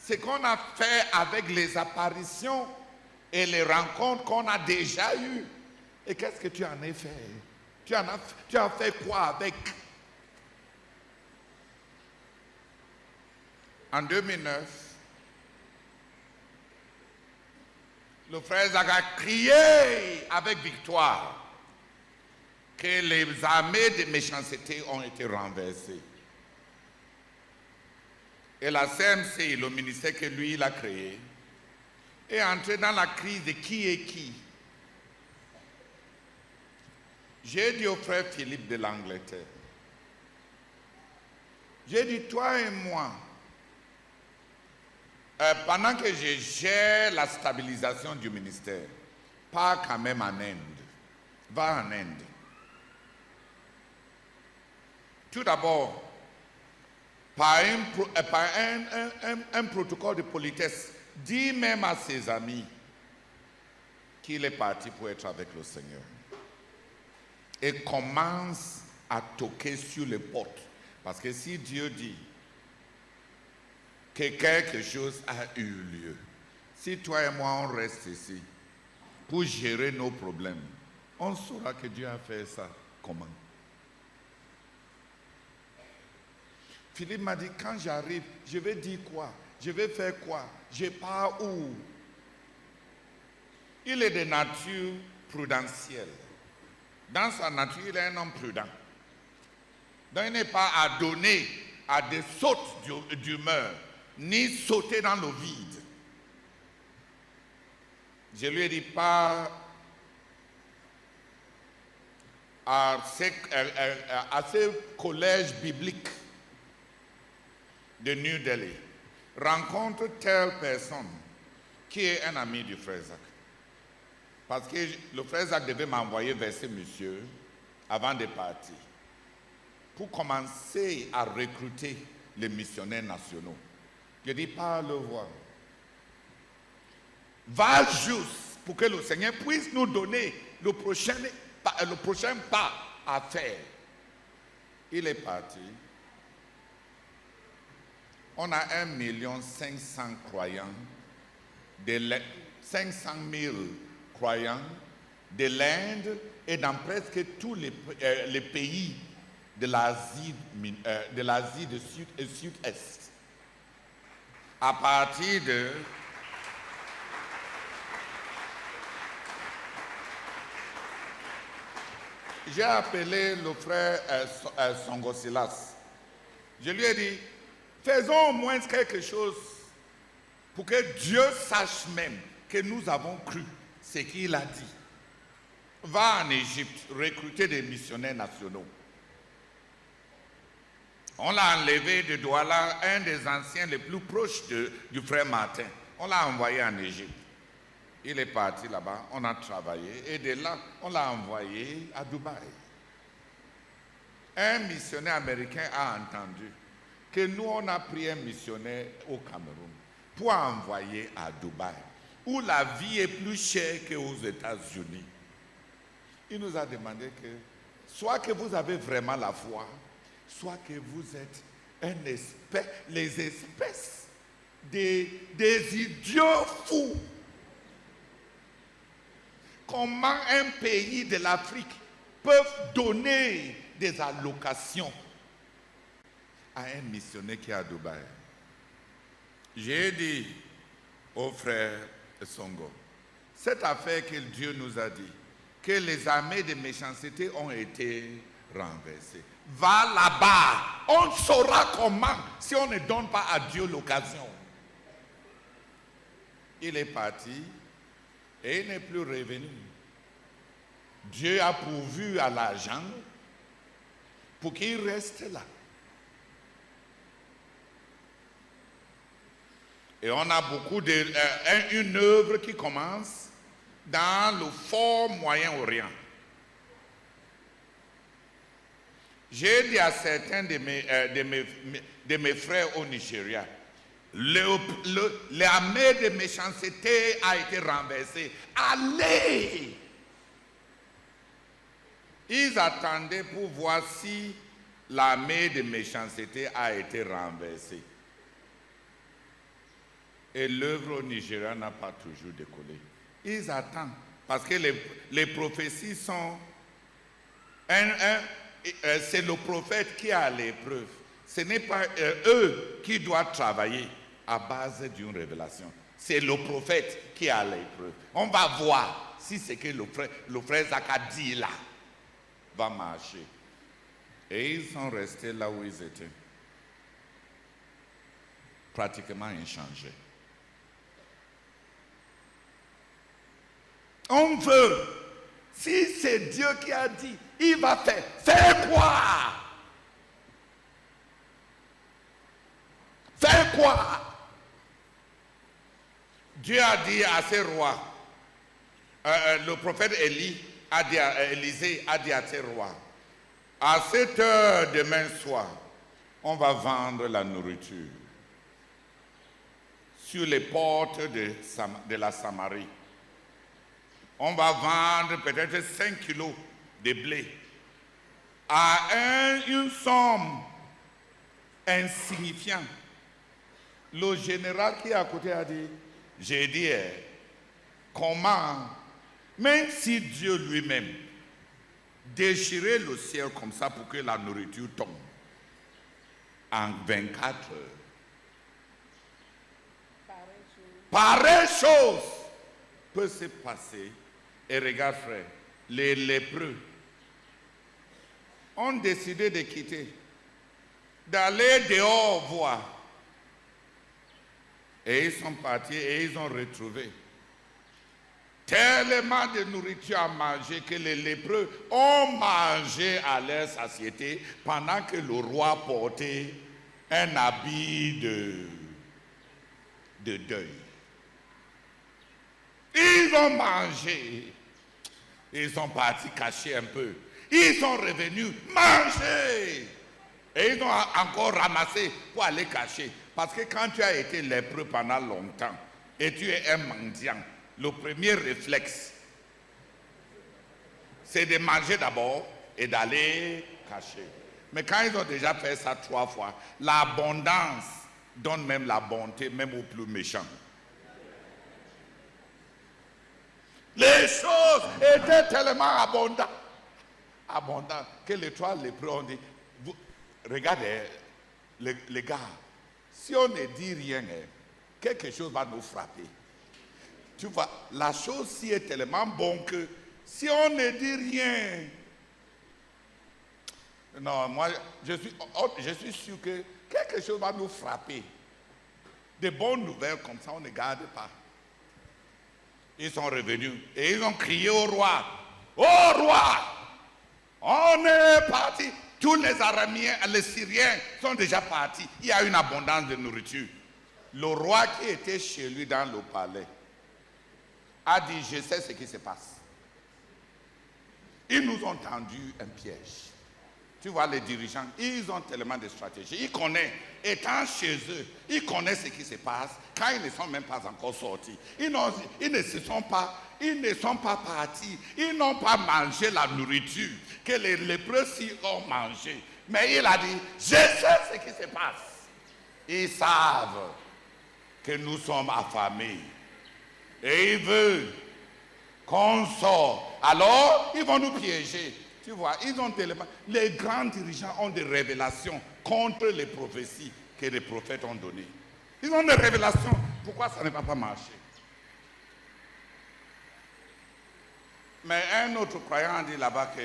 ce qu'on a fait avec les apparitions et les rencontres qu'on a déjà eues. Et qu'est-ce que tu en as fait? Tu as fait quoi avec? En 2009, le frère Zach a crié avec victoire que les armées de méchanceté ont été renversées. Et la CMC, le ministère que lui il a créé, est entré dans la crise de qui est qui. J'ai dit au frère Philippe de l'Angleterre, j'ai dit, toi et moi, pendant que je gère la stabilisation du ministère, pars quand même en Inde, va en Inde. Tout d'abord, par un protocole de politesse, dis même à ses amis qu'il est parti pour être avec le Seigneur. Et commence à toquer sur les portes. Parce que si Dieu dit que quelque chose a eu lieu, si toi et moi on reste ici pour gérer nos problèmes, on saura que Dieu a fait ça. Comment? Philippe m'a dit, quand j'arrive, je vais dire quoi? Je vais faire quoi? Je pars où? Il est de nature prudentielle. Dans sa nature, il est un homme prudent. Donc il n'est pas à donner à des sautes d'humeur, ni sauter dans le vide. Je lui ai dit, pars à ce collège biblique de New Delhi, rencontre telle personne qui est un ami du frère Zach. Parce que le frère Zach devait m'envoyer vers ce monsieur avant de partir pour commencer à recruter les missionnaires nationaux. Je dis, pas le voir. Va juste pour que le Seigneur puisse nous donner le prochain pas à faire. Il est parti. On a 1 500 000 croyants, 500 000 croyants de l'Inde et dans presque tous les pays de l'Asie du Sud et Sud-Est. À partir de j'ai appelé le frère Songosilas. Je lui ai dit, faisons au moins quelque chose pour que Dieu sache même que nous avons cru ce qu'il a dit. Va en Égypte recruter des missionnaires nationaux. On l'a enlevé de Douala, un des anciens les plus proches du frère Martin. On l'a envoyé en Égypte. Il est parti là-bas, on a travaillé et de là, on l'a envoyé à Dubaï. Un missionnaire américain a entendu que nous, on a pris un missionnaire au Cameroun pour envoyer à Dubaï. où la vie est plus chère qu'aux États-Unis. Il nous a demandé que, soit que vous avez vraiment la foi, soit que vous êtes les espèces des idiots fous. Comment un pays de l'Afrique peut donner des allocations à un missionnaire qui est à Dubaï? J'ai dit au frère Songo, cette affaire que Dieu nous a dit, que les armées de méchanceté ont été renversées. Va là-bas, on saura comment si on ne donne pas à Dieu l'occasion. Il est parti et il n'est plus revenu. Dieu a pourvu à l'argent pour qu'il reste là. Et on a beaucoup une œuvre qui commence dans le fort Moyen-Orient. J'ai dit à certains de mes frères au Nigeria, l'armée de méchanceté a été renversée. Allez! Ils attendaient pour voir si l'armée de méchanceté a été renversée. Et l'œuvre au Nigeria n'a pas toujours décollé. Ils attendent, parce que les prophéties sont... c'est le prophète qui a l'épreuve. Ce n'est pas eux qui doivent travailler à base d'une révélation. C'est le prophète qui a l'épreuve. On va voir si ce que le frère Zaka dit là va marcher. Et ils sont restés là où ils étaient. Pratiquement inchangés. On veut. Si c'est Dieu qui a dit, il va faire. Faire quoi? Faire quoi? Dieu a dit à ses rois, le prophète Élisée a dit à ses rois, à 7 heures demain soir, on va vendre la nourriture sur les portes de la Samarie. On va vendre peut-être 5 kilos de blé à une somme insignifiante. Le général qui est à côté a dit, j'ai dit, comment, même si Dieu lui-même déchirait le ciel comme ça pour que la nourriture tombe en 24 heures, pareille chose peut se passer. Et regarde frère, les lépreux ont décidé de quitter, d'aller dehors voir. Et ils sont partis et ils ont retrouvé tellement de nourriture à manger que les lépreux ont mangé à leur satiété pendant que le roi portait un habit de deuil. Ils ont mangé. Ils sont partis cacher un peu. Ils sont revenus manger. Et ils ont encore ramassé pour aller cacher. Parce que quand tu as été lépreux pendant longtemps et tu es un mendiant, le premier réflexe, c'est de manger d'abord et d'aller cacher. Mais quand ils ont déjà fait ça 3 fois, l'abondance donne même la bonté, même aux plus méchants. Les choses étaient tellement abondantes que les 3 lépreux ont dit, regardez, les gars, si on ne dit rien, quelque chose va nous frapper. Tu vois, la chose-ci est tellement bonne que si on ne dit rien, non, moi, je suis sûr que quelque chose va nous frapper. Des bonnes nouvelles comme ça, on ne garde pas. Ils sont revenus et ils ont crié au roi. Au roi, on est parti. Tous les Araméens, les Syriens sont déjà partis. Il y a une abondance de nourriture. Le roi qui était chez lui dans le palais a dit, je sais ce qui se passe. Ils nous ont tendu un piège. Tu vois, les dirigeants, ils ont tellement de stratégies. Ils connaissent, étant chez eux, ils connaissent ce qui se passe quand ils ne sont même pas encore sortis. Ils ne sont pas partis. Ils n'ont pas mangé la nourriture que les lépreux-ci ont mangé. Mais il a dit, je sais ce qui se passe. Ils savent que nous sommes affamés. Et ils veulent qu'on sorte. Alors, ils vont nous piéger. Tu vois, les grands dirigeants ont des révélations contre les prophéties que les prophètes ont données. Ils ont des révélations. Pourquoi ça ne va pas marcher? Mais un autre croyant dit là-bas que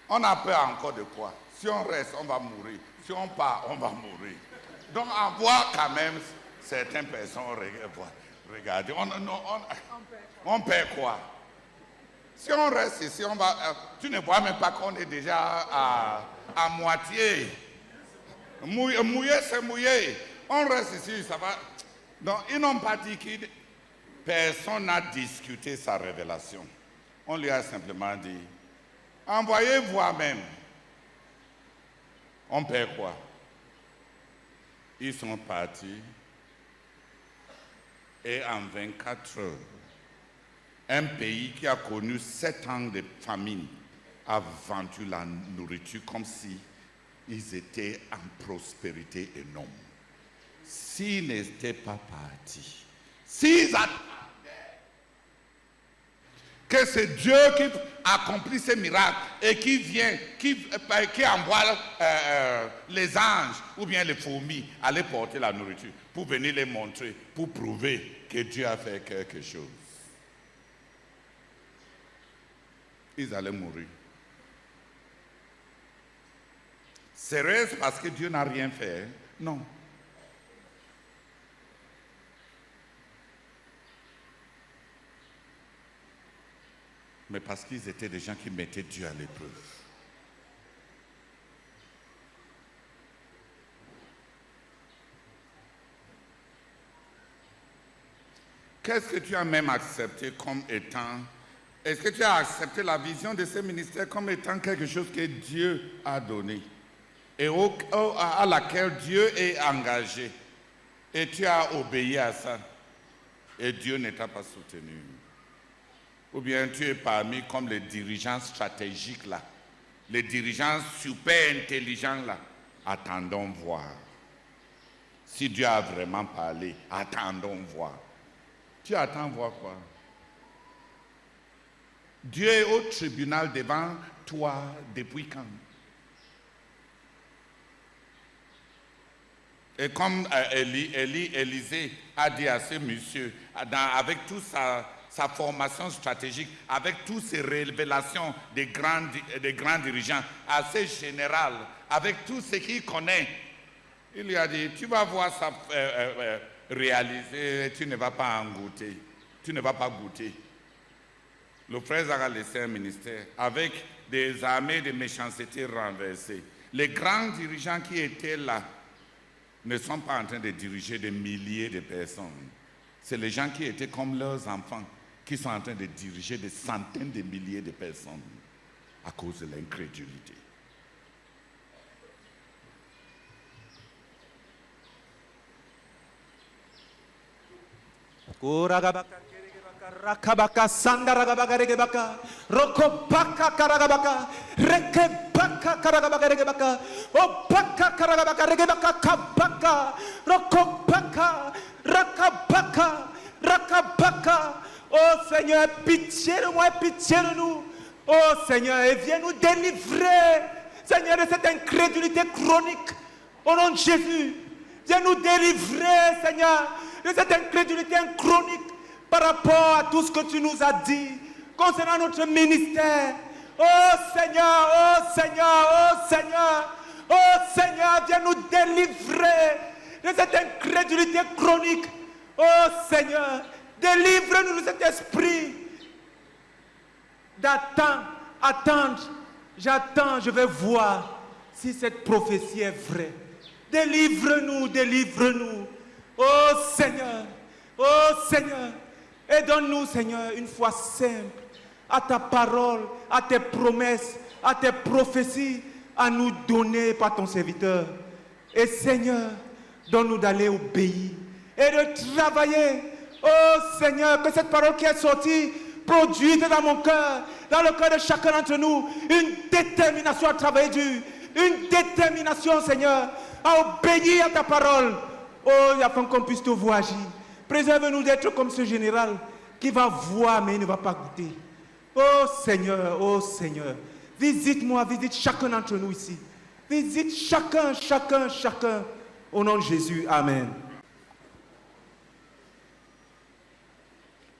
on a peur encore de quoi? Si on reste, on va mourir. Si on part, on va mourir. Donc, on voit quand même certaines personnes regarder. On perd quoi? Si on reste ici, tu ne vois même pas qu'on est déjà à moitié. Mouillé, c'est mouillé. On reste ici, ça va. Donc, ils n'ont pas dit que personne n'a discuté sa révélation. On lui a simplement dit, envoyez vous-même. On perd quoi? Ils sont partis et en 24 heures, un pays qui a connu 7 ans de famine a vendu la nourriture comme si ils étaient en prospérité énorme. S'ils n'étaient pas partis, s'ils attendaient que c'est Dieu qui accomplit ces miracles et qui vient, qui envoie les anges ou bien les fourmis aller porter la nourriture pour venir les montrer, pour prouver que Dieu a fait quelque chose. Ils allaient mourir. Serait-ce parce que Dieu n'a rien fait? Non. Mais parce qu'ils étaient des gens qui mettaient Dieu à l'épreuve. Qu'est-ce que tu as même accepté comme étant... Est-ce que tu as accepté la vision de ce ministère comme étant quelque chose que Dieu a donné et à laquelle Dieu est engagé et tu as obéi à ça et Dieu ne t'a pas soutenu? Ou bien tu es parmi comme les dirigeants stratégiques là, les dirigeants super intelligents là? Attendons voir. Si Dieu a vraiment parlé, attendons voir. Tu attends voir quoi? Dieu est au tribunal devant toi depuis quand? Et comme Élisée a dit à ce monsieur, avec toute sa formation stratégique, avec toutes ces révélations des grands dirigeants, assez générales, avec tout ce qu'il connaît, il lui a dit, tu vas voir ça réaliser, tu ne vas pas en goûter, tu ne vas pas goûter. Le frère Zara a laissé un ministère avec des armées de méchanceté renversées. Les grands dirigeants qui étaient là ne sont pas en train de diriger des milliers de personnes. C'est les gens qui étaient comme leurs enfants qui sont en train de diriger des centaines de milliers de personnes à cause de l'incrédulité. Rakabaka sandaragabaka regebaka rokopaka karagabaka rekebaka karagabaka regebaka opaka karagabaka regebaka kabaka rokopaka rakabaka. Oh Seigneur, pitié de moi, pitié de nous. Oh Seigneur, et viens nous délivrer, Seigneur, de cette incrédulité chronique. Au nom de Jésus, viens nous délivrer, Seigneur, de cette incrédulité chronique par rapport à tout ce que tu nous as dit concernant notre ministère. Oh Seigneur, oh Seigneur, oh Seigneur, oh Seigneur, viens nous délivrer de cette incrédulité chronique. Oh Seigneur, délivre-nous de cet esprit attendre, j'attends, je vais voir si cette prophétie est vraie. Délivre-nous, délivre-nous. Oh Seigneur, et donne-nous, Seigneur, une foi simple à ta parole, à tes promesses, à tes prophéties à nous donner par ton serviteur. Et Seigneur, donne-nous d'aller obéir et de travailler. Oh Seigneur, que cette parole qui est sortie produise dans mon cœur, dans le cœur de chacun d'entre nous, une détermination à travailler dur, une détermination, Seigneur, à obéir à ta parole. Oh, afin qu'on puisse te voir agir. Préserve-nous d'être comme ce général qui va voir mais il ne va pas goûter. Oh Seigneur, visite-moi, visite chacun d'entre nous ici. Visite chacun. Au nom de Jésus, Amen.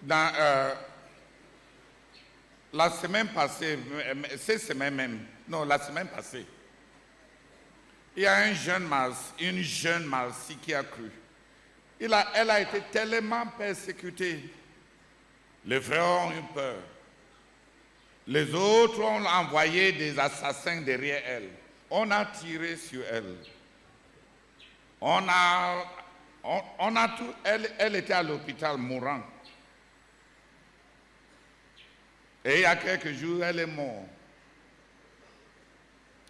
Dans la semaine passée, la semaine passée, il y a une jeune Marcie qui a cru. Elle a été tellement persécutée. Les frères ont eu peur. Les autres ont envoyé des assassins derrière elle. On a tiré sur elle. Elle était à l'hôpital mourant. Et il y a quelques jours, elle est morte.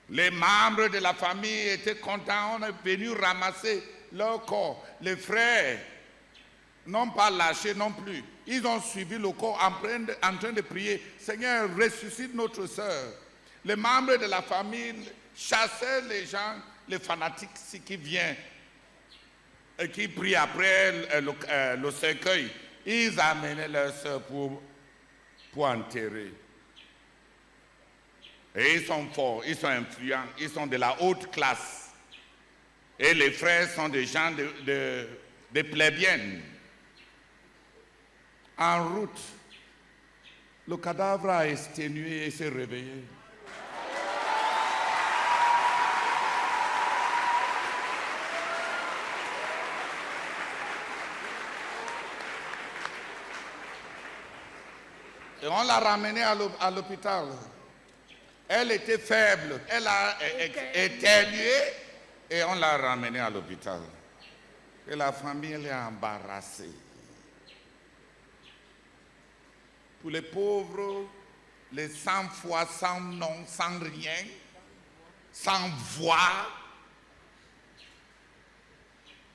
Les membres de la famille étaient contents. On est venu ramasser leur corps. Les frères n'ont pas lâché non plus. Ils ont suivi le corps en train de prier. Seigneur, ressuscite notre sœur. Les membres de la famille chassaient les gens, les fanatiques qui viennent et qui prient après le cercueil. Ils amenaient leur sœur pour enterrer. Et ils sont forts, ils sont influents, ils sont de la haute classe. Et les frères sont des gens de plébéiennes. En route, le cadavre a exténué et s'est réveillé. Et on l'a ramenée à l'hôpital. Elle était faible, elle a éternué et on l'a ramenée à l'hôpital. Et la famille, elle est embarrassée. Pour les pauvres, les sans foi, sans nom, sans rien, sans voix,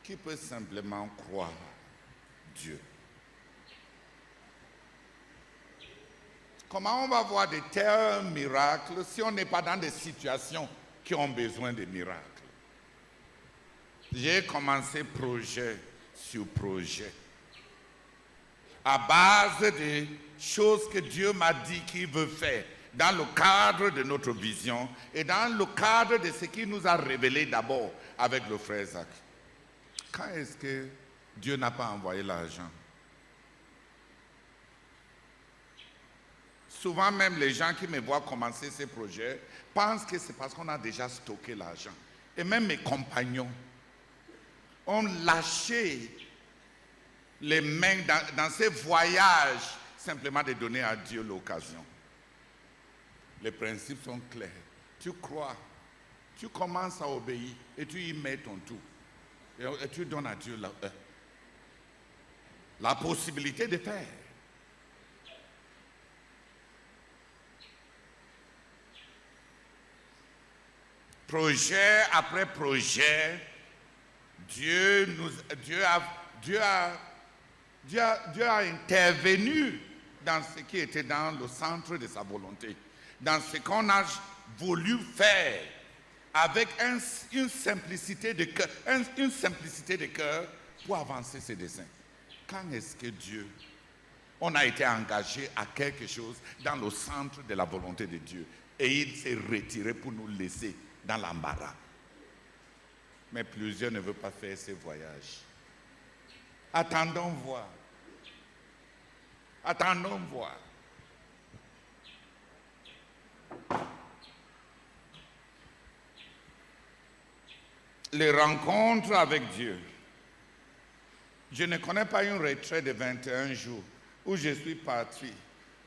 qui peut simplement croire Dieu? Comment on va voir de tels miracles si on n'est pas dans des situations qui ont besoin de miracles? J'ai commencé projet sur projet, à base de choses que Dieu m'a dit qu'il veut faire dans le cadre de notre vision et dans le cadre de ce qu'il nous a révélé d'abord avec le frère Zach. Quand est-ce que Dieu n'a pas envoyé l'argent? Souvent même les gens qui me voient commencer ces projets pensent que c'est parce qu'on a déjà stocké l'argent. Et même mes compagnons ont lâché les mains dans ces voyages simplement de donner à Dieu l'occasion. Les principes sont clairs. Tu crois, tu commences à obéir et tu y mets ton tout. Et tu donnes à Dieu la possibilité de faire. Projet après projet, Dieu a intervenu dans ce qui était dans le centre de sa volonté, dans ce qu'on a voulu faire, avec une simplicité de cœur pour avancer ses desseins. Quand est-ce que Dieu, on a été engagé à quelque chose dans le centre de la volonté de Dieu et il s'est retiré pour nous laisser dans l'embarras? Mais plusieurs ne veulent pas faire ces voyages. Attendons voir. Attendons voir. Les rencontres avec Dieu. Je ne connais pas une retraite de 21 jours où je suis parti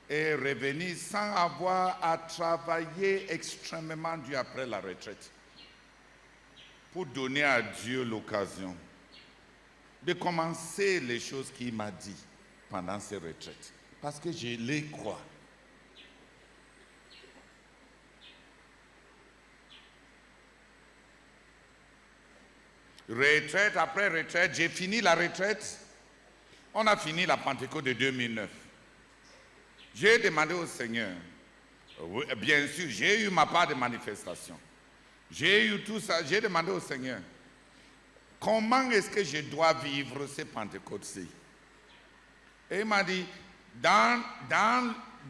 et revenu sans avoir à travailler extrêmement dur après la retraite pour donner à Dieu l'occasion de commencer les choses qu'il m'a dit pendant ces retraites. Parce que je les crois. Retraite après retraite, j'ai fini la retraite. On a fini la Pentecôte de 2009. J'ai demandé au Seigneur, oui, bien sûr, j'ai eu ma part de manifestation. J'ai eu tout ça, j'ai demandé au Seigneur, comment est-ce que je dois vivre ces Pentecôtes-ci? Et il m'a dit, dans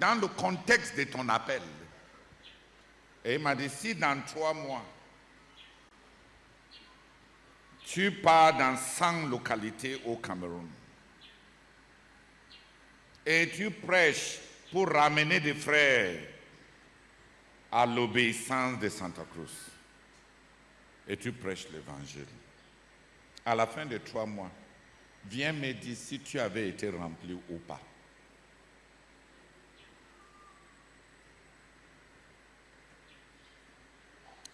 le contexte de ton appel. Et il m'a dit, si dans 3 mois, tu pars dans 100 localités au Cameroun, et tu prêches pour ramener des frères à l'obéissance de Santa Cruz, et tu prêches l'évangile. À la fin de 3 mois, viens me dire si tu avais été rempli ou pas.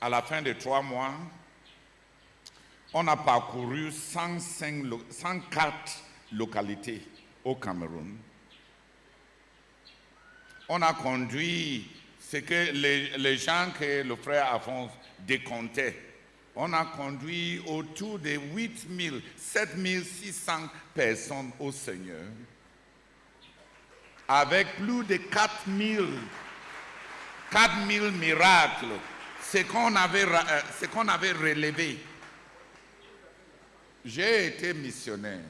À la fin de 3 mois, on a parcouru 104 localités au Cameroun. On a conduit ce que les gens que le frère Alphonse décomptait. On a conduit autour de 7600 personnes au Seigneur, avec plus de 4000 miracles, ce qu'on avait relevé. J'ai été missionnaire.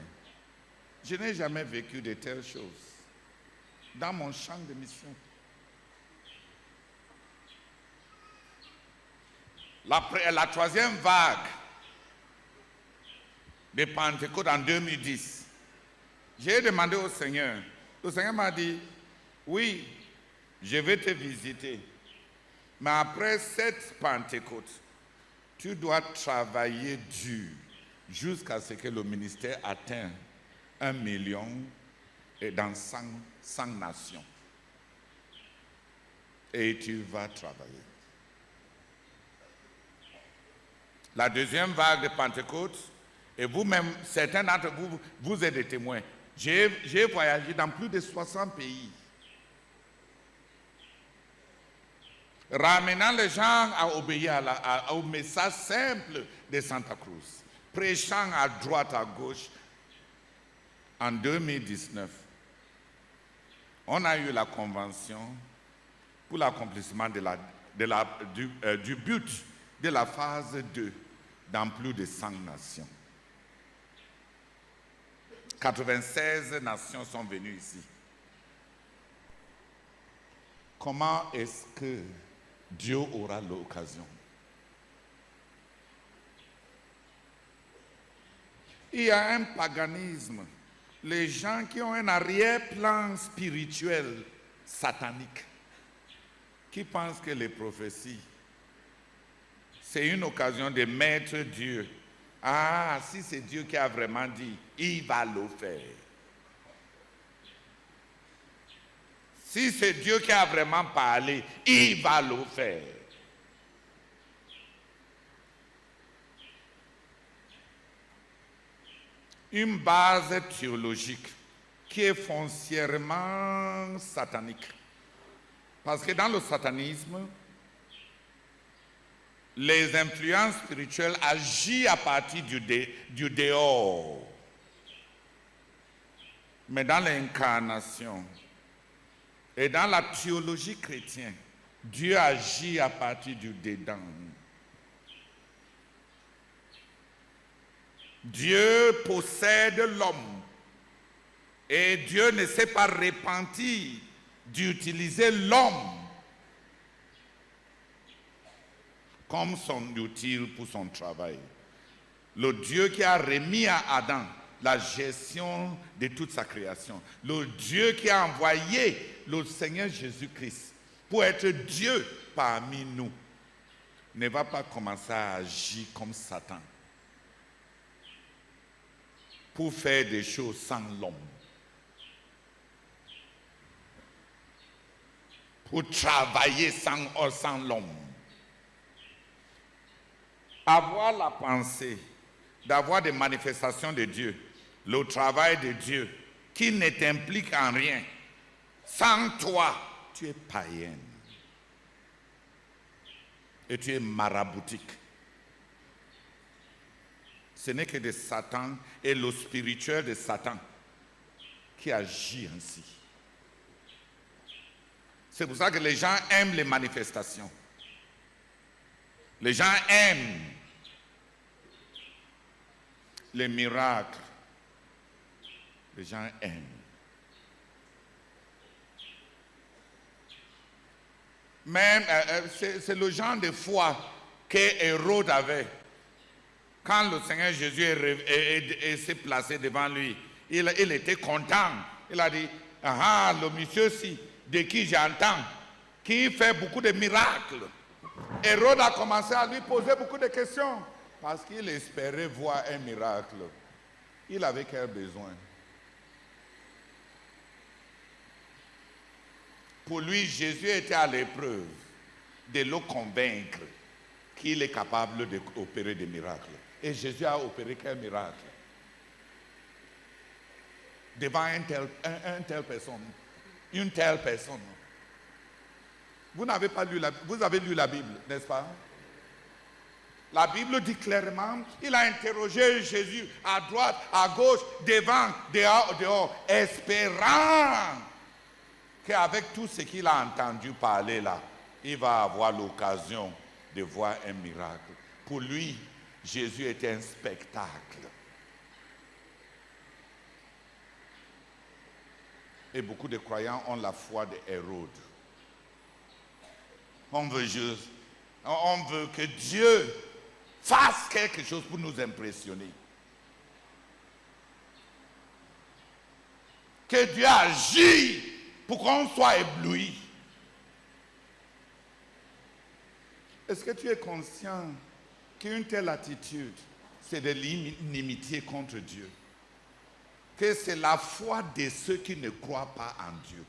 Je n'ai jamais vécu de telles choses dans mon champ de mission. La 3e vague de Pentecôte en 2010, j'ai demandé au Seigneur. Le Seigneur m'a dit, oui, je vais te visiter. Mais après cette Pentecôte, tu dois travailler dur jusqu'à ce que le ministère atteigne 1 million et dans 100 nations. Et tu vas travailler. La 2e vague de Pentecôte, et vous-même, certains d'entre vous, vous êtes des témoins. J'ai voyagé dans plus de 60 pays, ramenant les gens à obéir au message simple de Santa Cruz, prêchant à droite, à gauche. En 2019, on a eu la convention pour l'accomplissement du but de la phase 2 dans plus de 100 nations. 96 nations sont venues ici. Comment est-ce que Dieu aura l'occasion? Il y a un paganisme. Les gens qui ont un arrière-plan spirituel satanique, qui pensent que les prophéties, c'est une occasion de mettre Dieu. Ah, si c'est Dieu qui a vraiment dit, il va le faire. Si c'est Dieu qui a vraiment parlé, il va le faire. Une base théologique qui est foncièrement satanique. Parce que dans le satanisme, les influences spirituelles agissent à partir du dehors. Mais dans l'incarnation et dans la théologie chrétienne, Dieu agit à partir du dedans. Dieu possède l'homme et Dieu ne s'est pas repenti d'utiliser l'homme comme son outil pour son travail. Le Dieu qui a remis à Adam la gestion de toute sa création. Le Dieu qui a envoyé le Seigneur Jésus-Christ pour être Dieu parmi nous ne va pas commencer à agir comme Satan pour faire des choses sans l'homme, pour travailler sans l'homme. Avoir la pensée d'avoir des manifestations de Dieu, le travail de Dieu, qui ne t'implique en rien. Sans toi, tu es païenne. Et tu es maraboutique. ce n'est que de Satan et le spirituel de Satan qui agit ainsi. C'est pour ça que les gens aiment les manifestations. Les gens aiment les miracles. Les gens aiment. Même, c'est le genre de foi qu'Hérode avait. Quand le Seigneur Jésus s'est placé devant lui, il était content. Il a dit, ah, le monsieur-ci, de qui j'entends, qui fait beaucoup de miracles. Hérode a commencé à lui poser beaucoup de questions parce qu'il espérait voir un miracle. Il avait quel besoin? Pour lui, Jésus était à l'épreuve de le convaincre qu'il est capable d'opérer des miracles. Et Jésus a opéré quel miracle? Devant une telle personne. Vous n'avez pas lu vous avez lu la Bible, n'est-ce pas? La Bible dit clairement, il a interrogé Jésus à droite, à gauche, devant, dehors, espérant qu'avec tout ce qu'il a entendu parler là, il va avoir l'occasion de voir un miracle. Pour lui, Jésus était un spectacle. Et beaucoup de croyants ont la foi de Hérode. On veut que Dieu fasse quelque chose pour nous impressionner. Que Dieu agisse pour qu'on soit ébloui. Est-ce que tu es conscient qu'une telle attitude, c'est de l'inimitié contre Dieu? Que c'est la foi de ceux qui ne croient pas en Dieu.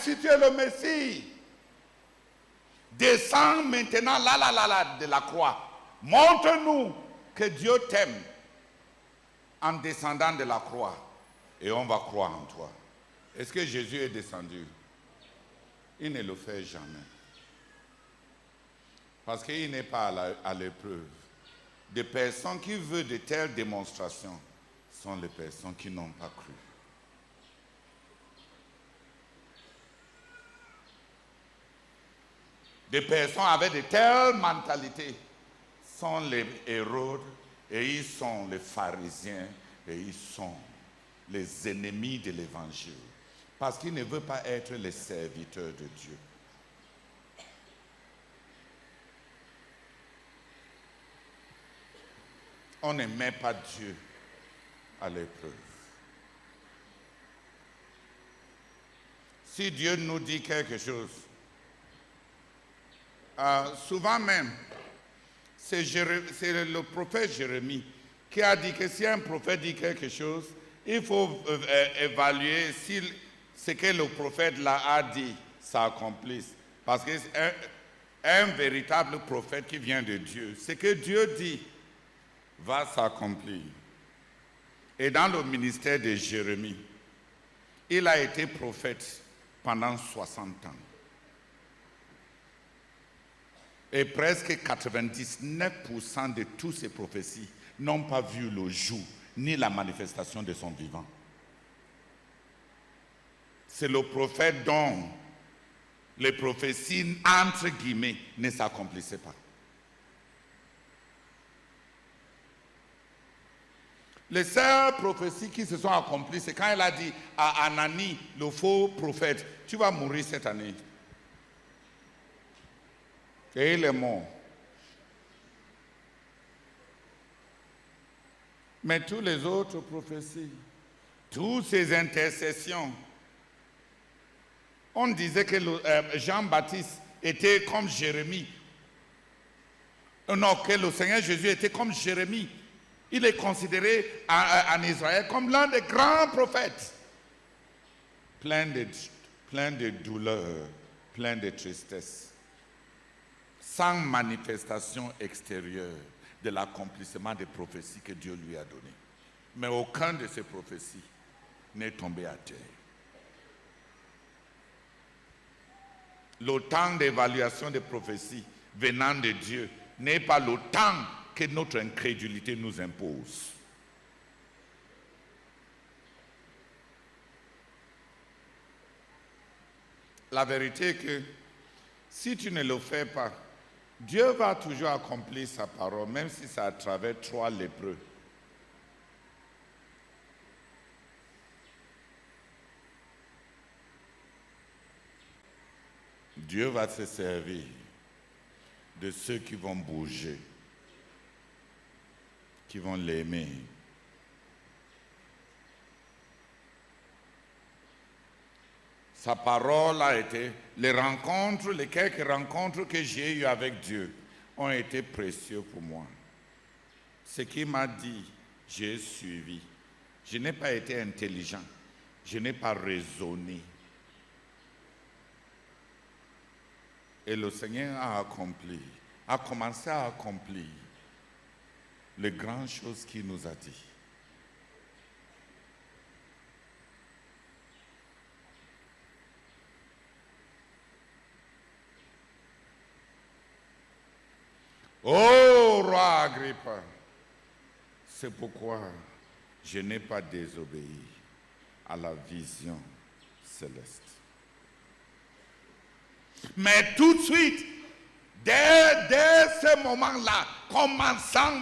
Si tu es le Messie, descends maintenant là de la croix. Montre-nous que Dieu t'aime en descendant de la croix et on va croire en toi. Est-ce que Jésus est descendu? Il ne le fait jamais. Parce qu'il n'est pas à l'épreuve. Des personnes qui veulent de telles démonstrations sont les personnes qui n'ont pas cru. Des personnes avec de telles mentalités sont les Hérodes et ils sont les pharisiens et ils sont les ennemis de l'évangile. Parce qu'ils ne veulent pas être les serviteurs de Dieu. On ne met pas Dieu à l'épreuve. Si Dieu nous dit quelque chose, souvent même, c'est le prophète Jérémie qui a dit que si un prophète dit quelque chose, il faut évaluer si ce que le prophète là a dit s'accomplisse. Parce qu'un véritable prophète qui vient de Dieu, ce que Dieu dit va s'accomplir. Et dans le ministère de Jérémie, il a été prophète pendant 60 ans. Et presque 99% de toutes ces prophéties n'ont pas vu le jour, ni la manifestation de son vivant. C'est le prophète dont les prophéties, entre guillemets, ne s'accomplissaient pas. Les seules prophéties qui se sont accomplies, c'est quand il a dit à Anani, le faux prophète, tu vas mourir cette année. Et il est mort. Mais toutes les autres prophéties, toutes ces intercessions, on disait que Jean-Baptiste était comme Jérémie. Non, que le Seigneur Jésus était comme Jérémie. Il est considéré en Israël comme l'un des grands prophètes. Plein de douleurs, plein de tristesse. Sans manifestation extérieure de l'accomplissement des prophéties que Dieu lui a données. Mais aucun de ces prophéties n'est tombé à terre. Le temps d'évaluation des prophéties venant de Dieu n'est pas le temps que notre incrédulité nous impose. La vérité est que si tu ne le fais pas, Dieu va toujours accomplir sa parole, même si c'est à travers 3 lépreux. Dieu va se servir de ceux qui vont bouger, qui vont l'aimer. Sa parole a été, les quelques rencontres que j'ai eues avec Dieu ont été précieux pour moi. Ce qu'il m'a dit, j'ai suivi. Je n'ai pas été intelligent, je n'ai pas raisonné. Et le Seigneur a accompli, a commencé à accomplir les grandes choses qu'il nous a dit. Oh, roi Agrippa, c'est pourquoi je n'ai pas désobéi à la vision céleste. Mais tout de suite, dès ce moment-là, commençant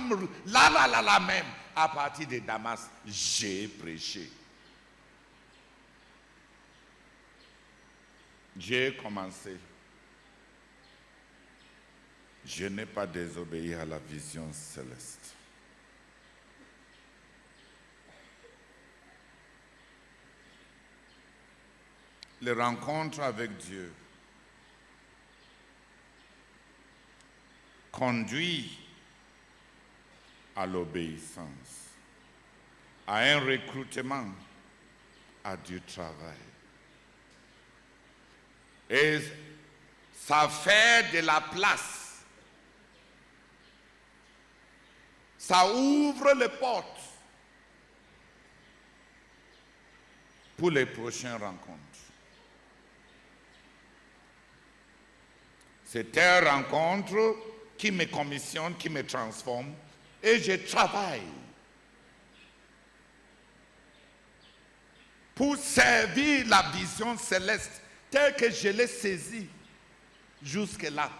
là même, à partir de Damas, j'ai prêché. J'ai commencé. Je n'ai pas désobéi à la vision céleste. Les rencontres avec Dieu conduit à l'obéissance, à un recrutement, à du travail. Et ça fait de la place. Ça ouvre les portes pour les prochaines rencontres. C'est une rencontre qui me commissionne, qui me transforme, et je travaille pour servir la vision céleste telle que je l'ai saisie jusque-là.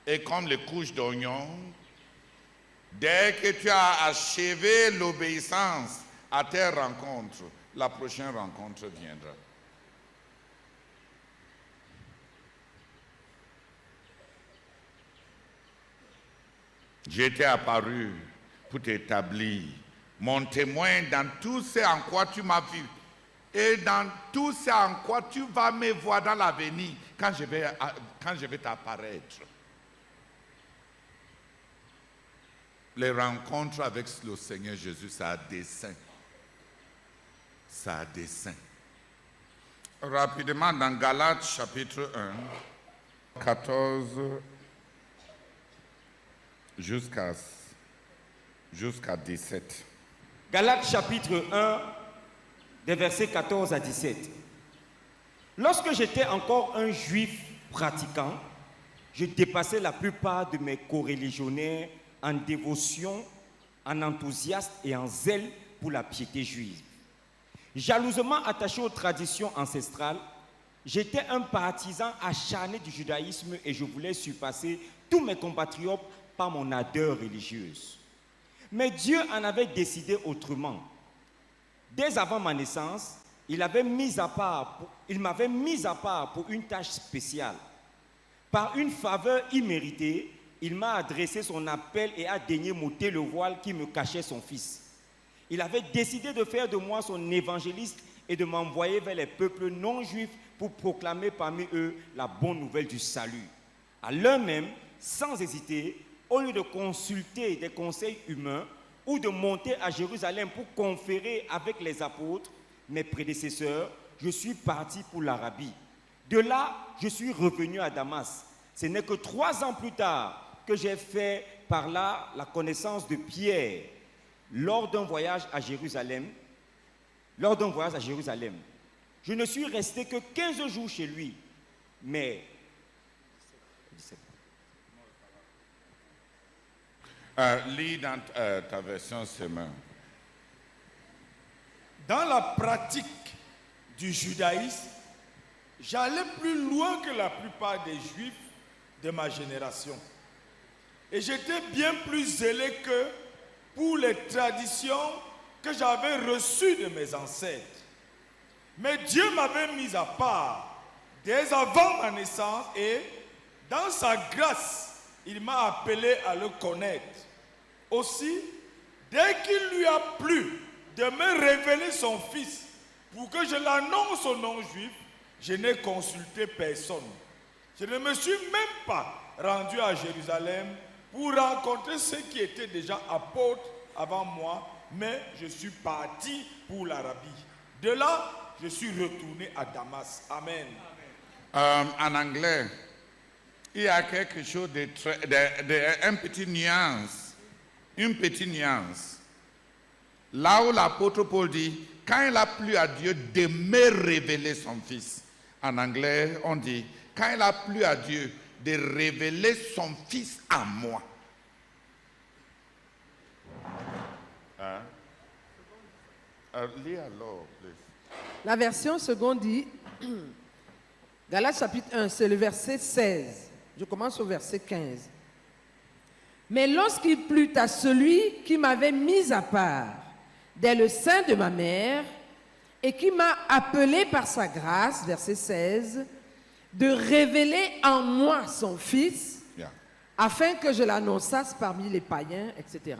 Et comme les couches d'oignon, dès que tu as achevé l'obéissance à tes rencontres, la prochaine rencontre viendra. J'étais apparu pour t'établir mon témoin dans tout ce en quoi tu m'as vu et dans tout ce en quoi tu vas me voir dans l'avenir quand je vais t'apparaître. Les rencontres avec le Seigneur Jésus, ça a dessein. Ça a dessein. Rapidement, dans Galates chapitre 1, 14 jusqu'à 17. Galates chapitre 1, des versets 14 à 17. Lorsque j'étais encore un juif pratiquant, je dépassais la plupart de mes coreligionnaires en dévotion, en enthousiasme et en zèle pour la piété juive. Jalousement attaché aux traditions ancestrales, j'étais un partisan acharné du judaïsme et je voulais surpasser tous mes compatriotes par mon ardeur religieuse. Mais Dieu en avait décidé autrement. Dès avant ma naissance, il m'avait mis à part pour une tâche spéciale. Par une faveur imméritée, il m'a adressé son appel et a daigné m'ôter le voile qui me cachait son fils. Il avait décidé de faire de moi son évangéliste et de m'envoyer vers les peuples non juifs pour proclamer parmi eux la bonne nouvelle du salut. À l'heure même, sans hésiter, au lieu de consulter des conseils humains ou de monter à Jérusalem pour conférer avec les apôtres, mes prédécesseurs, je suis parti pour l'Arabie. De là, je suis revenu à Damas. Ce n'est que 3 ans plus tard que j'ai fait par là la connaissance de Pierre lors d'un voyage à Jérusalem. lors d'un voyage à Jérusalem. Je ne suis resté que 15 jours chez lui, mais... Lis dans ta version Semeur. Dans la pratique du judaïsme, j'allais plus loin que la plupart des juifs de ma génération. Et j'étais bien plus zélé que pour les traditions que j'avais reçues de mes ancêtres. Mais Dieu m'avait mis à part dès avant ma naissance et dans sa grâce, il m'a appelé à le connaître. Aussi, dès qu'il lui a plu de me révéler son Fils pour que je l'annonce aux non-juifs, je n'ai consulté personne. Je ne me suis même pas rendu à Jérusalem pour rencontrer ceux qui étaient déjà apôtres avant moi, mais je suis parti pour l'Arabie. De là, je suis retourné à Damas. Amen. En anglais, il y a quelque chose un petit nuance. Une petite nuance. Là où l'apôtre Paul dit, quand il a plu à Dieu de me révéler son Fils. En anglais, on dit, quand il a plu à Dieu de révéler son Fils à moi. Lis alors, please. La version seconde dit, Galates chapitre 1, c'est le verset 16. Je commence au verset 15. Mais lorsqu'il plut à celui qui m'avait mis à part dès le sein de ma mère et qui m'a appelé par sa grâce, verset 16, de révéler en moi son Fils, Yeah. afin que je l'annonçasse parmi les païens, etc.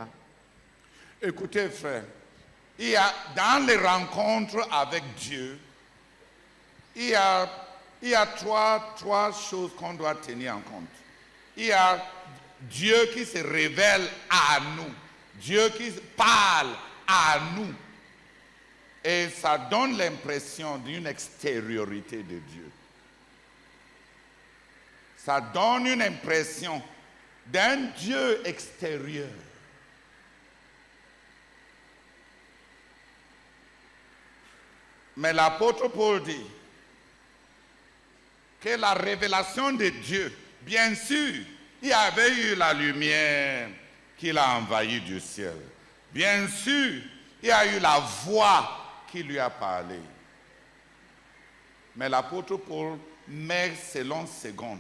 Écoutez, frère, il y a dans les rencontres avec Dieu, il y a trois choses qu'on doit tenir en compte. Il y a Dieu qui se révèle à nous, Dieu qui parle à nous, et ça donne l'impression d'une extériorité de Dieu. Ça donne une impression d'un Dieu extérieur. Mais l'apôtre Paul dit que la révélation de Dieu, bien sûr, il y avait eu la lumière qui l'a envahi du ciel. Bien sûr, il y a eu la voix qui lui a parlé. Mais l'apôtre Paul met selon seconde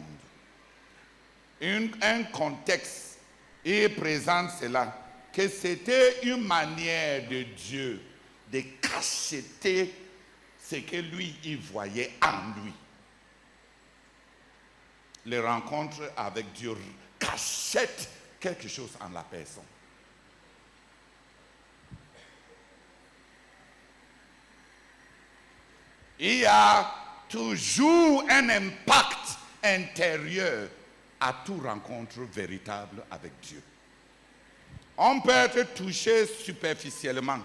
un contexte et présente cela, que c'était une manière de Dieu de cacheter ce que lui, il voyait en lui. Les rencontres avec Dieu cachètent quelque chose en la personne. Il y a toujours un impact intérieur à toute rencontre véritable avec Dieu. On peut être touché superficiellement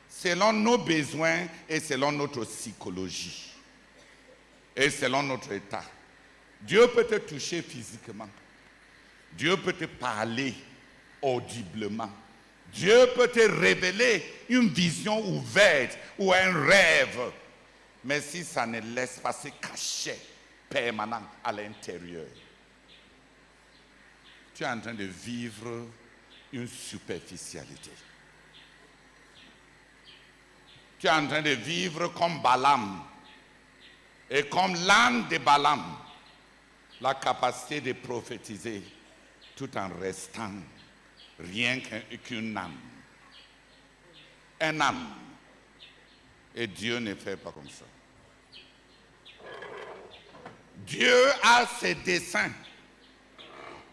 selon nos besoins et selon notre psychologie et selon notre état. Dieu peut te toucher physiquement. Dieu peut te parler audiblement. Dieu peut te révéler une vision ouverte ou un rêve. Mais si ça ne laisse pas se cacher permanent à l'intérieur, tu es en train de vivre une superficialité. Tu es en train de vivre comme Balaam. Et comme l'âne de Balaam, la capacité de prophétiser tout en restant rien qu'une âme. Un âme. Et Dieu ne fait pas comme ça. Dieu a ses desseins.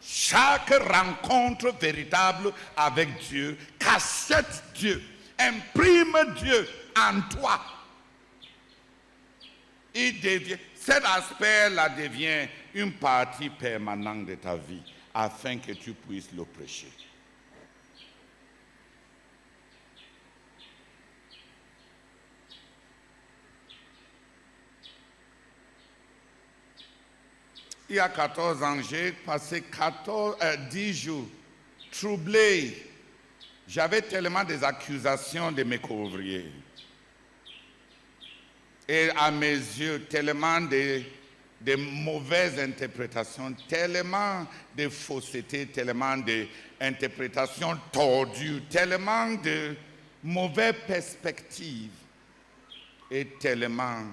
Chaque rencontre véritable avec Dieu cachette Dieu, imprime Dieu en toi. Cet aspect-là devient une partie permanente de ta vie afin que tu puisses le prêcher. Il y a 14 ans, j'ai passé 10 jours troublé. J'avais tellement des accusations de mes co-ouvriers. Et à mes yeux, tellement de mauvaises interprétations, tellement de fausseté, tellement d'interprétations tordues, tellement de mauvaises perspectives et tellement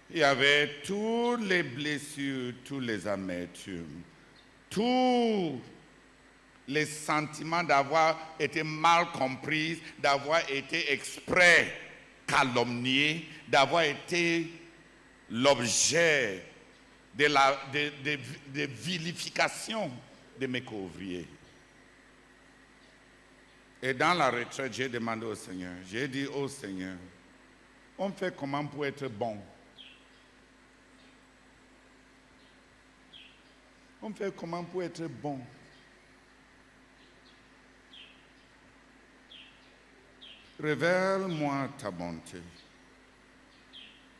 il y avait toutes les blessures, toutes les amertumes, tous les sentiments d'avoir été mal compris, d'avoir été exprès calomnié, d'avoir été l'objet de vilification de mes co-ouvriers. Et dans la retraite, j'ai demandé au Seigneur, j'ai dit au Seigneur, on fait comment pour être bon? On fait comment pour être bon? Révèle-moi ta bonté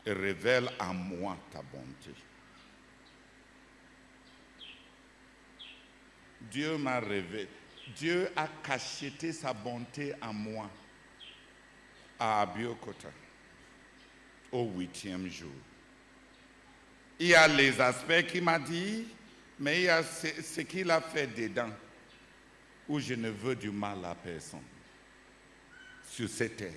et révèle à moi ta bonté. Dieu m'a révélé. Dieu a cacheté sa bonté en moi à Abiokota au 8e jour. Il y a les aspects qu'il m'a dit, mais il y a ce qu'il a fait dedans où je ne veux du mal à personne sur cette terre.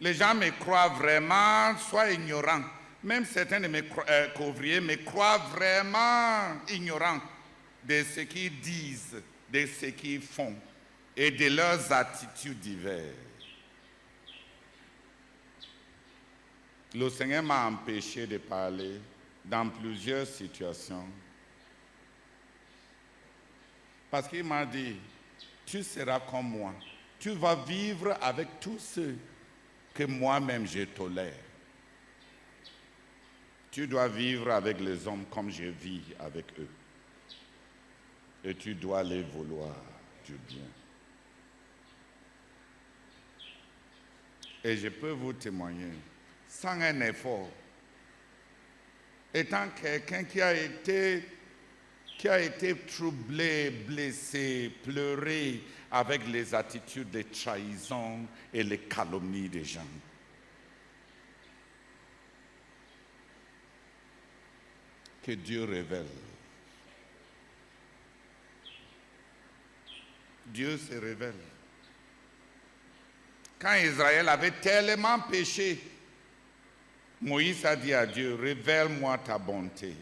Les gens me croient vraiment, soit ignorants. Même certains de mes couvriers me croient vraiment ignorants de ce qu'ils disent, de ce qu'ils font et de leurs attitudes diverses. Le Seigneur m'a empêché de parler dans plusieurs situations parce qu'il m'a dit, tu seras comme moi, tu vas vivre avec tous ceux que moi-même je tolère. Tu dois vivre avec les hommes comme je vis avec eux. Et tu dois les vouloir du bien. Et je peux vous témoigner, sans un effort, étant quelqu'un qui a été troublé, blessé, pleuré avec les attitudes de trahison et les calomnies des gens. Que Dieu révèle. Dieu se révèle. Quand Israël avait tellement péché, Moïse a dit à Dieu, révèle-moi ta bonté,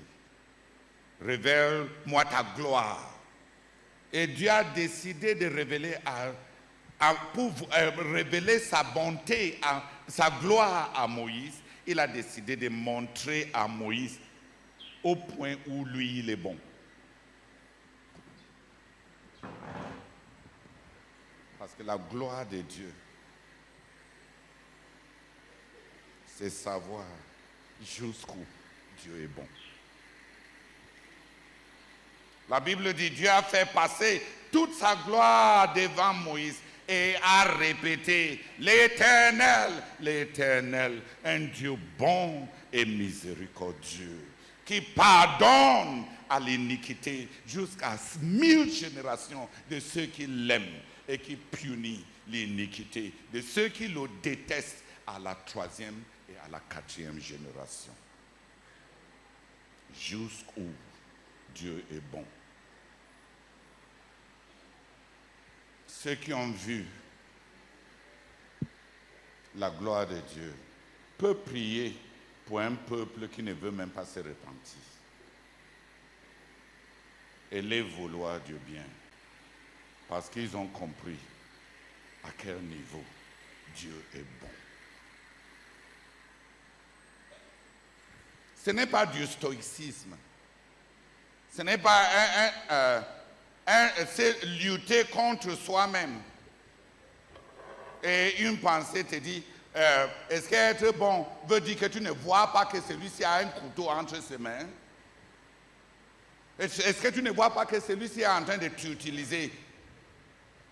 révèle-moi ta gloire. Et Dieu a décidé de révéler, pour révéler sa bonté, sa gloire à Moïse. Il a décidé de montrer à Moïse au point où lui, il est bon. Parce que la gloire de Dieu, c'est savoir jusqu'où Dieu est bon. La Bible dit, Dieu a fait passer toute sa gloire devant Moïse et a répété, l'Éternel, l'Éternel, un Dieu bon et miséricordieux, qui pardonne à l'iniquité jusqu'à 1000 générations de ceux qui l'aiment et qui punit l'iniquité de ceux qui le détestent à la 3e et à la 4e génération. Jusqu'où Dieu est bon. Ceux qui ont vu la gloire de Dieu peuvent prier pour un peuple qui ne veut même pas se repentir et les vouloir du bien parce qu'ils ont compris à quel niveau Dieu est bon. Ce n'est pas du stoïcisme, ce n'est pas c'est lutter contre soi-même. Et une pensée te dit, est-ce qu'être bon veut dire que tu ne vois pas que celui-ci a un couteau entre ses mains? Est-ce que tu ne vois pas que celui-ci est en train de t'utiliser,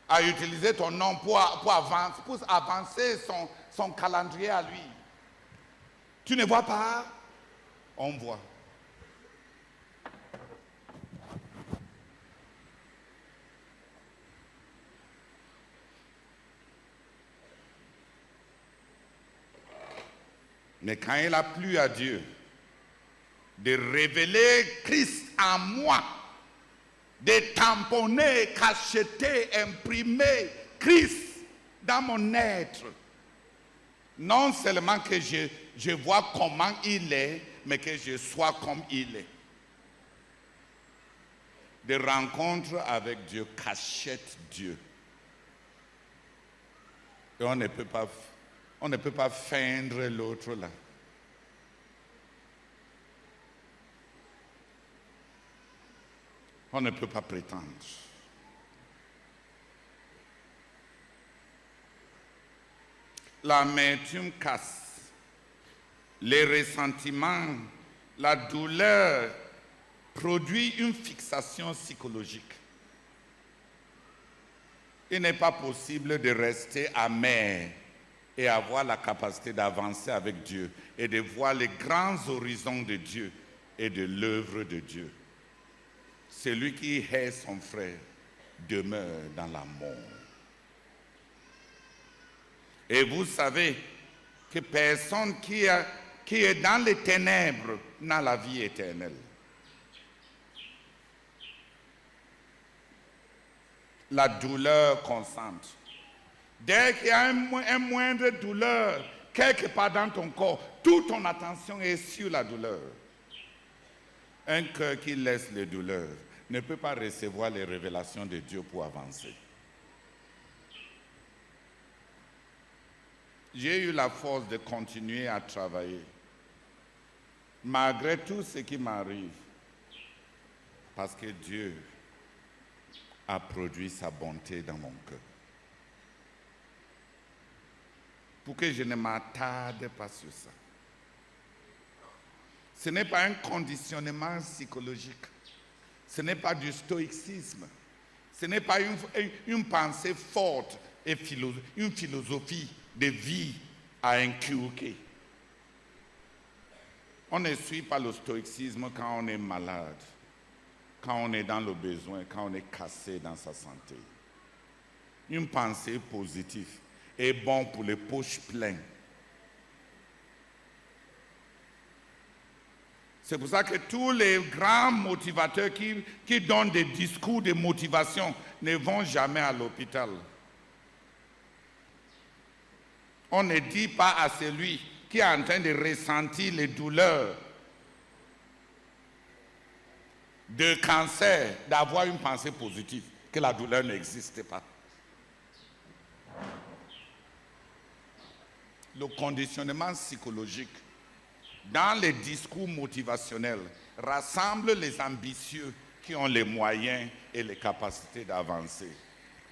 à utiliser ton nom pour avancer son calendrier à lui? Tu ne vois pas? On voit. Mais quand il a plu à Dieu de révéler Christ en moi, de tamponner, cacheter, imprimer Christ dans mon être, non seulement que je vois comment il est, mais que je sois comme il est. Des rencontres avec Dieu cachette Dieu. Et on ne peut pas feindre l'autre là. On ne peut pas prétendre. L'amertume casse, les ressentiments, la douleur produit une fixation psychologique. Il n'est pas possible de rester amer et avoir la capacité d'avancer avec Dieu et de voir les grands horizons de Dieu et de l'œuvre de Dieu. Celui qui hait son frère demeure dans la mort. Et vous savez que personne qui est dans les ténèbres n'a la vie éternelle. La douleur constante. Dès qu'il y a un moindre douleur, quelque part dans ton corps, toute ton attention est sur la douleur. Un cœur qui laisse les douleurs ne peut pas recevoir les révélations de Dieu pour avancer. J'ai eu la force de continuer à travailler, malgré tout ce qui m'arrive, parce que Dieu a produit sa bonté dans mon cœur. Pour que je ne m'attarde pas sur ça. Ce n'est pas un conditionnement psychologique. Ce n'est pas du stoïcisme. Ce n'est pas une pensée forte et une philosophie de vie à inculquer. On ne suit pas le stoïcisme quand on est malade, quand on est dans le besoin, quand on est cassé dans sa santé. Une pensée positive est bon pour les poches pleines. C'est pour ça que tous les grands motivateurs qui donnent des discours de motivation ne vont jamais à l'hôpital. On ne dit pas à celui qui est en train de ressentir les douleurs de cancer d'avoir une pensée positive, que la douleur n'existe pas. Le conditionnement psychologique dans les discours motivationnels rassemble les ambitieux qui ont les moyens et les capacités d'avancer.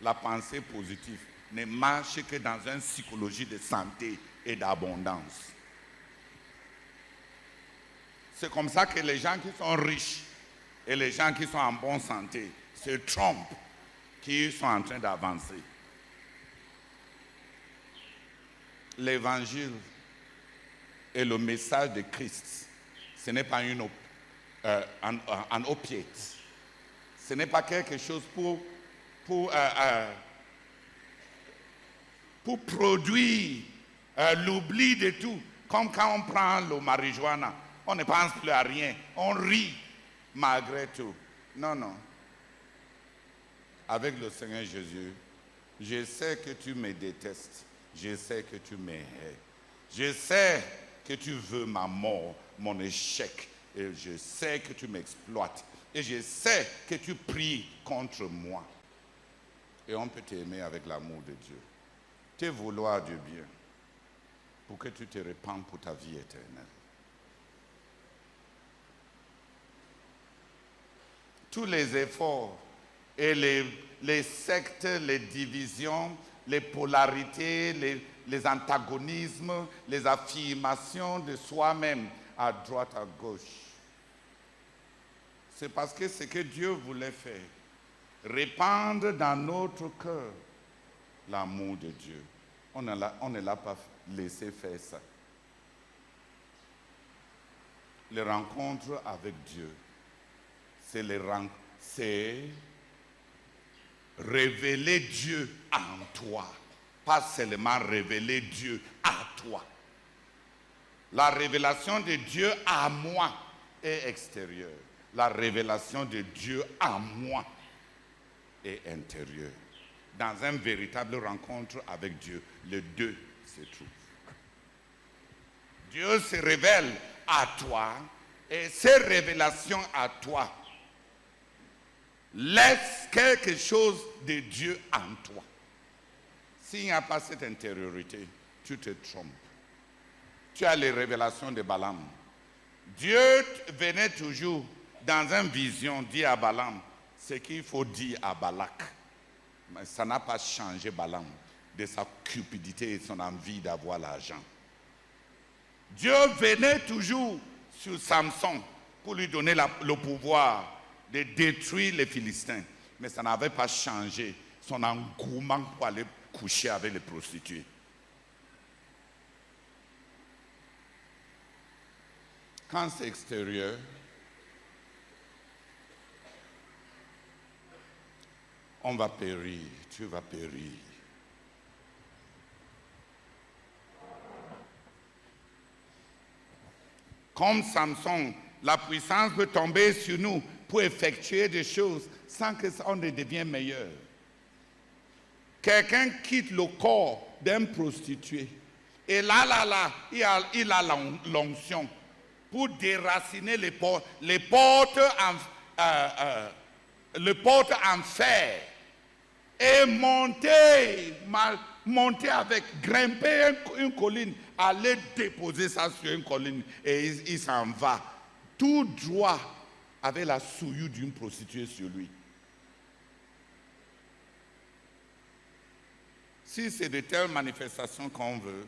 La pensée positive ne marche que dans une psychologie de santé et d'abondance. C'est comme ça que les gens qui sont riches et les gens qui sont en bonne santé se trompent, qui sont en train d'avancer. L'évangile et le message de Christ, ce n'est pas un opiate. Ce n'est pas quelque chose pour produire l'oubli de tout. Comme quand on prend le marijuana, on ne pense plus à rien, on rit malgré tout. Non, non. Avec le Seigneur Jésus, je sais que tu me détestes, je sais que tu me hais, je sais que tu veux ma mort, mon échec, et je sais que tu m'exploites, et je sais que tu pries contre moi. Et on peut t'aimer avec l'amour de Dieu, te vouloir du bien, pour que tu te répandes pour ta vie éternelle. Tous les efforts et les sectes, les divisions, les polarités, les antagonismes, les affirmations de soi-même à droite, à gauche. C'est parce que ce que Dieu voulait faire, répandre dans notre cœur l'amour de Dieu. On ne l'a pas laissé faire ça. Les rencontres avec Dieu, c'est révéler Dieu en toi. Pas seulement révéler Dieu à toi. La révélation de Dieu à moi est extérieure. La révélation de Dieu à moi est intérieure. Dans une véritable rencontre avec Dieu, les deux se trouvent. Dieu se révèle à toi et ces révélations à toi laissent quelque chose de Dieu en toi. S'il n'y a pas cette intériorité, tu te trompes. Tu as les révélations de Balaam. Dieu venait toujours dans une vision dire à Balaam ce qu'il faut dire à Balak. Mais ça n'a pas changé Balaam de sa cupidité et son envie d'avoir l'argent. Dieu venait toujours sur Samson pour lui donner le pouvoir de détruire les Philistins. Mais ça n'avait pas changé son engouement pour aller coucher avec les prostituées. Quand c'est extérieur, on va périr, tu vas périr. Comme Samson, la puissance peut tomber sur nous pour effectuer des choses sans que on ne devienne meilleur. Quelqu'un quitte le corps d'un prostitué et là, il a l'onction pour déraciner les portes en fer et monter avec, grimper une colline, aller déposer ça sur une colline et il s'en va tout droit avec la souillure d'une prostituée sur lui. Si c'est de telles manifestations qu'on veut,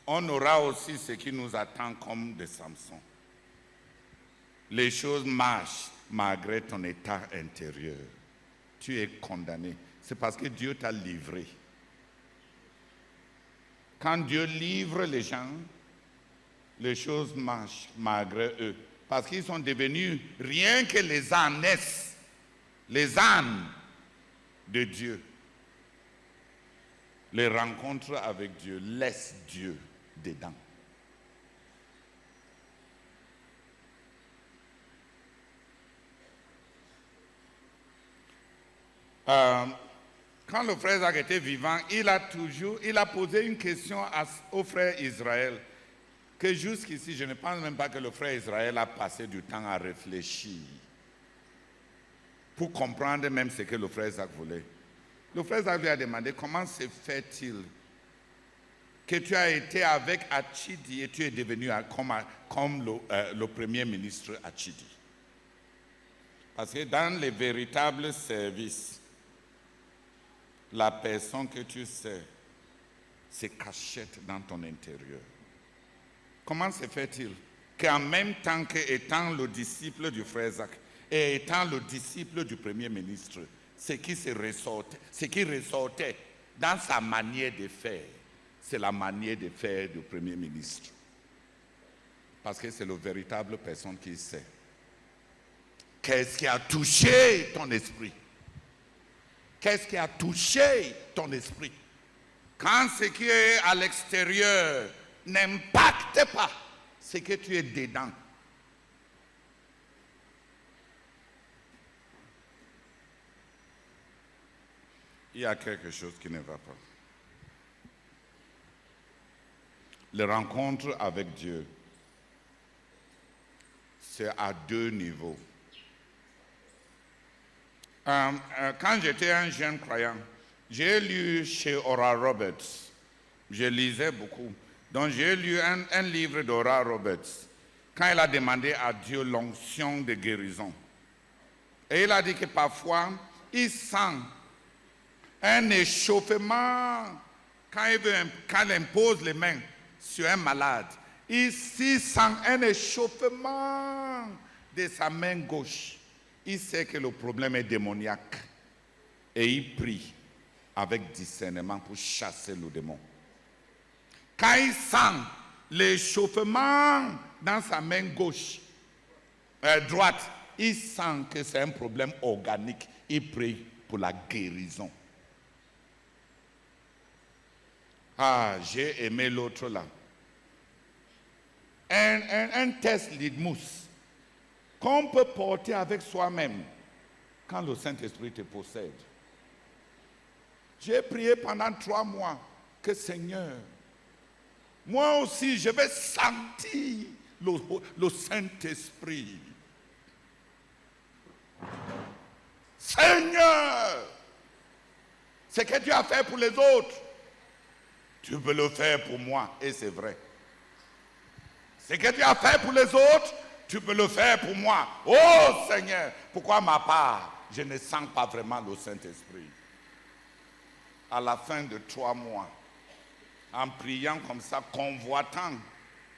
on aura aussi ce qui nous attend comme de Samson. Les choses marchent malgré ton état intérieur. Tu es condamné. C'est parce que Dieu t'a livré. Quand Dieu livre les gens, les choses marchent malgré eux. Parce qu'ils sont devenus rien que les ânesses, les ânes de Dieu. Les rencontres avec Dieu laissent Dieu dedans. Quand le frère Jacques était vivant, il a posé une question au frère Israël, que jusqu'ici, je ne pense même pas que le frère Israël a passé du temps à réfléchir pour comprendre même ce que le frère Jacques voulait. Le frère Jacques lui a demandé comment se fait-il que tu as été avec Achidi et tu es devenu comme le premier ministre Achidi. Parce que dans les véritables services, la personne que tu sais se cachette dans ton intérieur. Comment se fait-il qu'en même temps qu'étant le disciple du frère Jacques et étant le disciple du premier ministre, ce qui ressortait dans sa manière de faire, c'est la manière de faire du premier ministre. Parce que c'est la véritable personne qui sait. Qu'est-ce qui a touché ton esprit? Qu'est-ce qui a touché ton esprit? Quand ce qui est à l'extérieur n'impacte pas ce que tu es dedans. Il y a quelque chose qui ne va pas. Les rencontres avec Dieu, c'est à deux niveaux. Quand j'étais un jeune croyant, j'ai lu chez Oral Roberts. Je lisais beaucoup. Donc j'ai lu un livre d'Oral Roberts. Quand il a demandé à Dieu l'onction de guérison. Et il a dit que parfois, il sent un échauffement quand il impose les mains sur un malade. Il sent un échauffement de sa main gauche. Il sait que le problème est démoniaque. Et il prie avec discernement pour chasser le démon. Quand il sent l'échauffement dans sa main gauche, droite, il sent que c'est un problème organique. Il prie pour la guérison. Ah, j'ai aimé l'autre là. Un test Lidmus qu'on peut porter avec soi-même quand le Saint-Esprit te possède. J'ai prié pendant 3 mois que Seigneur, moi aussi je vais sentir le Saint-Esprit. Seigneur, ce que tu as fait pour les autres, tu peux le faire pour moi, et c'est vrai. Ce que tu as fait pour les autres, tu peux le faire pour moi. Oh Seigneur, pourquoi ma part, je ne sens pas vraiment le Saint-Esprit? À la fin de 3 mois, en priant comme ça, convoitant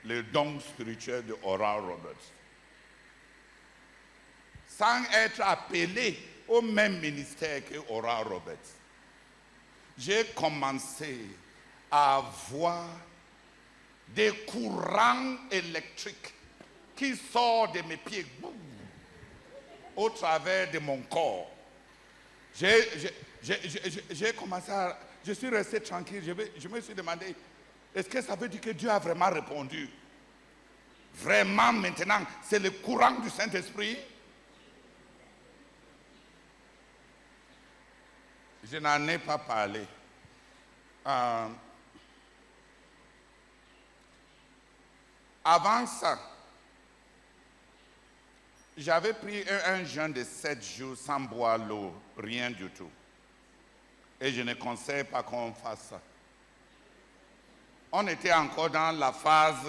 le don spirituel de Oral Roberts, sans être appelé au même ministère que Oral Roberts, j'ai commencé à voir des courants électriques qui sortent de mes pieds au travers de mon corps. J'ai commencé à... Je suis resté tranquille. Je me suis demandé, est-ce que ça veut dire que Dieu a vraiment répondu? Vraiment maintenant, c'est le courant du Saint-Esprit? Je n'en ai pas parlé. Avant ça, j'avais pris un jeûne de 7 jours sans boire l'eau, rien du tout. Et je ne conseille pas qu'on fasse ça. On était encore dans la phase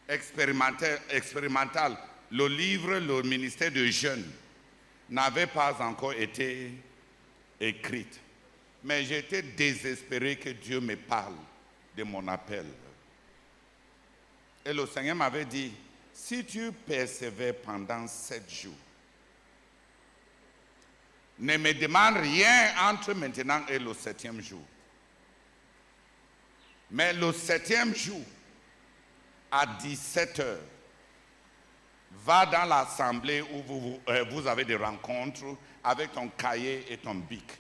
expérimentale. Le livre, le ministère de jeûne, n'avait pas encore été écrit. Mais j'étais désespéré que Dieu me parle de mon appel. Et le Seigneur m'avait dit, si tu persévères pendant 7 jours, ne me demande rien entre maintenant et le 7e jour. Mais le 7e jour, à 17h, va dans l'assemblée où vous avez des rencontres avec ton cahier et ton bic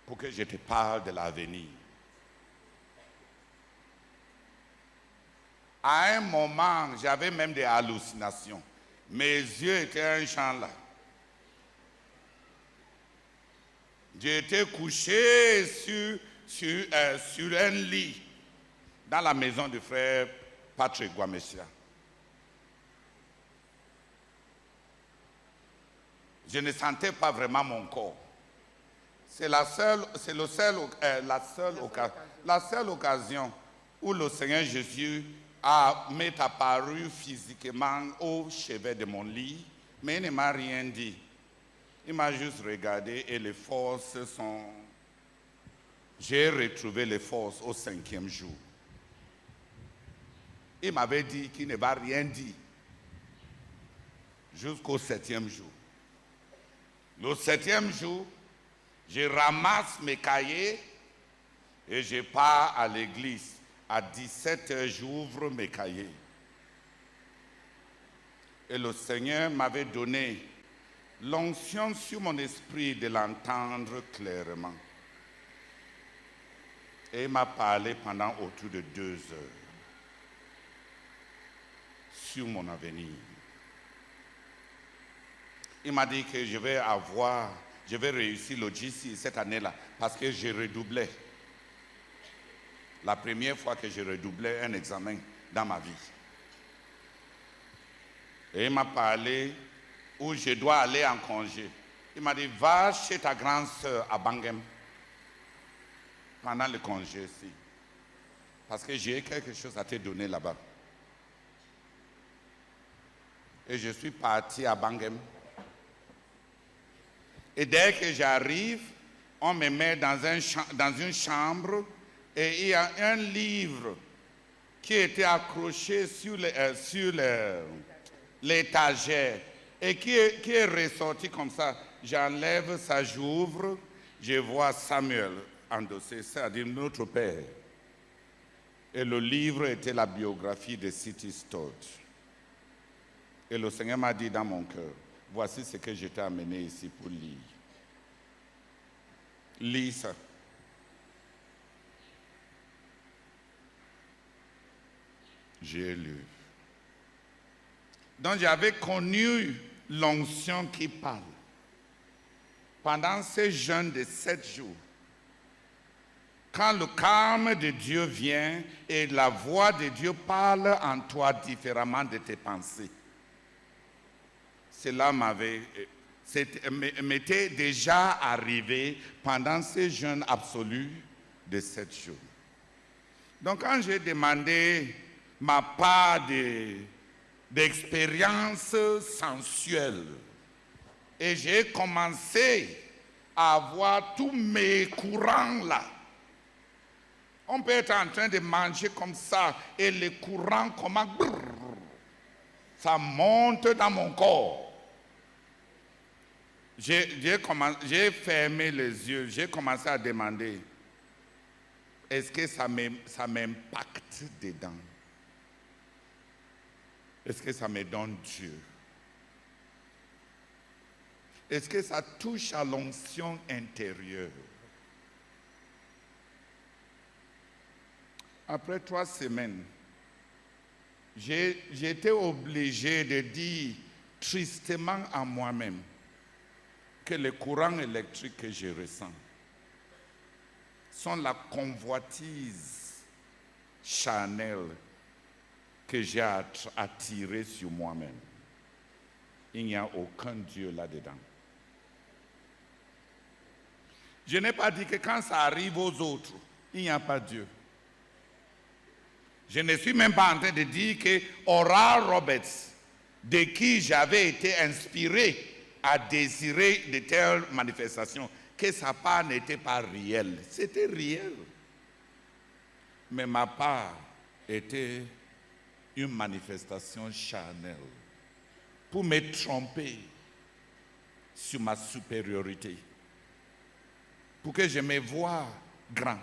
pour que je te parle de l'avenir. À un moment, j'avais même des hallucinations. Mes yeux étaient un champ là. J'étais couché sur un lit dans la maison du frère Patrick Guamesia. Je ne sentais pas vraiment mon corps. C'est la seule occasion où le Seigneur Jésus m'est apparu physiquement au chevet de mon lit, mais il ne m'a rien dit. Il m'a juste regardé et les forces sont... J'ai retrouvé les forces au 5e jour. Il m'avait dit qu'il ne va rien dire jusqu'au 7e jour. Le 7e jour, je ramasse mes cahiers et je pars à l'église. À 17h, j'ouvre mes cahiers. Et le Seigneur m'avait donné l'onction sur mon esprit de l'entendre clairement. Et il m'a parlé pendant autour de 2 heures sur mon avenir. Il m'a dit que je vais réussir le GC cette année-là parce que je redoublais. La première fois que je redoublais un examen dans ma vie. Et il m'a parlé où je dois aller en congé. Il m'a dit, va chez ta grande sœur à Bangem pendant le congé ici. Parce que j'ai quelque chose à te donner là-bas. Et je suis parti à Bangem. Et dès que j'arrive, on me met dans une chambre et il y a un livre qui était accroché sur l'étagère et qui est ressorti comme ça. J'enlève ça, j'ouvre, je vois Samuel endossé, c'est-à-dire notre Père. Et le livre était la biographie de C.T. Stott. Et le Seigneur m'a dit dans mon cœur, voici ce que je t'ai amené ici pour lire. Lis ça. J'ai lu. Donc j'avais connu l'onction qui parle. Pendant ce jeûne de 7 jours, quand le calme de Dieu vient et la voix de Dieu parle en toi différemment de tes pensées, cela m'était déjà arrivé pendant ce jeûne absolu de 7 jours. Donc quand j'ai demandé ma part d'expérience sensuelle, et j'ai commencé à avoir tous mes courants là. On peut être en train de manger comme ça et les courants comment ça monte dans mon corps. J'ai fermé les yeux, j'ai commencé à demander, est-ce que ça m'impacte dedans? Est-ce que ça me donne Dieu? Est-ce que ça touche à l'onction intérieure? Après 3 semaines, j'ai été obligé de dire tristement à moi-même que les courants électriques que je ressens sont la convoitise charnelle que j'ai attirée sur moi-même. Il n'y a aucun Dieu là-dedans. Je n'ai pas dit que quand ça arrive aux autres, il n'y a pas Dieu. Je ne suis même pas en train de dire que Oral Roberts, de qui j'avais été inspiré à désirer de telles manifestations, que sa part n'était pas réelle. C'était réel. Mais ma part était une manifestation charnelle pour me tromper sur ma supériorité, pour que je me voie grand.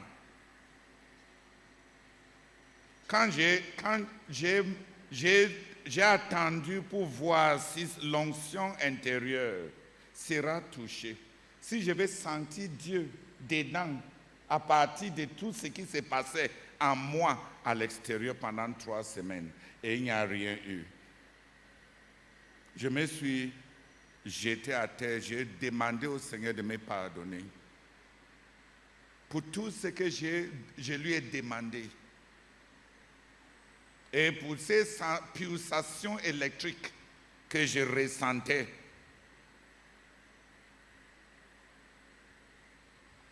Quand j'ai attendu pour voir si l'onction intérieure sera touchée, si je vais sentir Dieu dedans à partir de tout ce qui s'est passé en moi à l'extérieur pendant 3 semaines, et il n'y a rien eu. Je me suis jeté à terre, j'ai demandé au Seigneur de me pardonner pour tout ce que je lui ai demandé. Et pour ces pulsations électriques que je ressentais.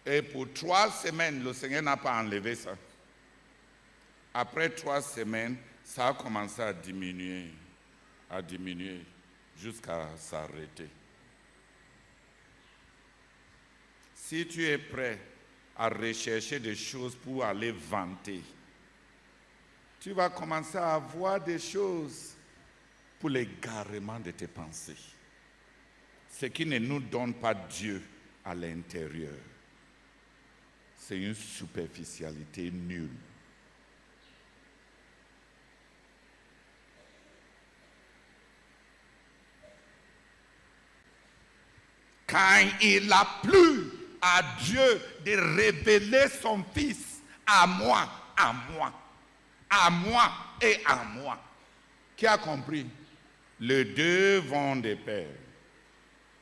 Et pour 3 semaines, le Seigneur n'a pas enlevé ça. Après 3 semaines, ça a commencé à diminuer jusqu'à s'arrêter. Si tu es prêt à rechercher des choses pour aller vanter, tu vas commencer à avoir des choses pour l'égarement de tes pensées. Ce qui ne nous donne pas Dieu à l'intérieur. C'est une superficialité nulle. Quand il a plu à Dieu de révéler son Fils à moi, et à moi. Qui a compris? Les deux vont de pair.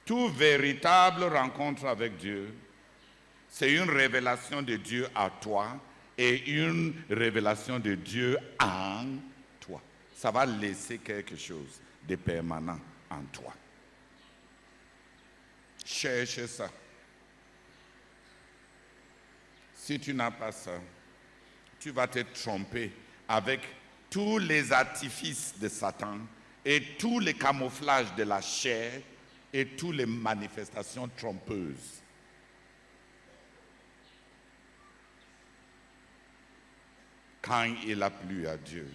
Toute véritable rencontre avec Dieu, c'est une révélation de Dieu à toi et une révélation de Dieu en toi. Ça va laisser quelque chose de permanent en toi. Cherche ça. Si tu n'as pas ça, tu vas te tromper avec tous les artifices de Satan et tous les camouflages de la chair et toutes les manifestations trompeuses. Quand il a plu à Dieu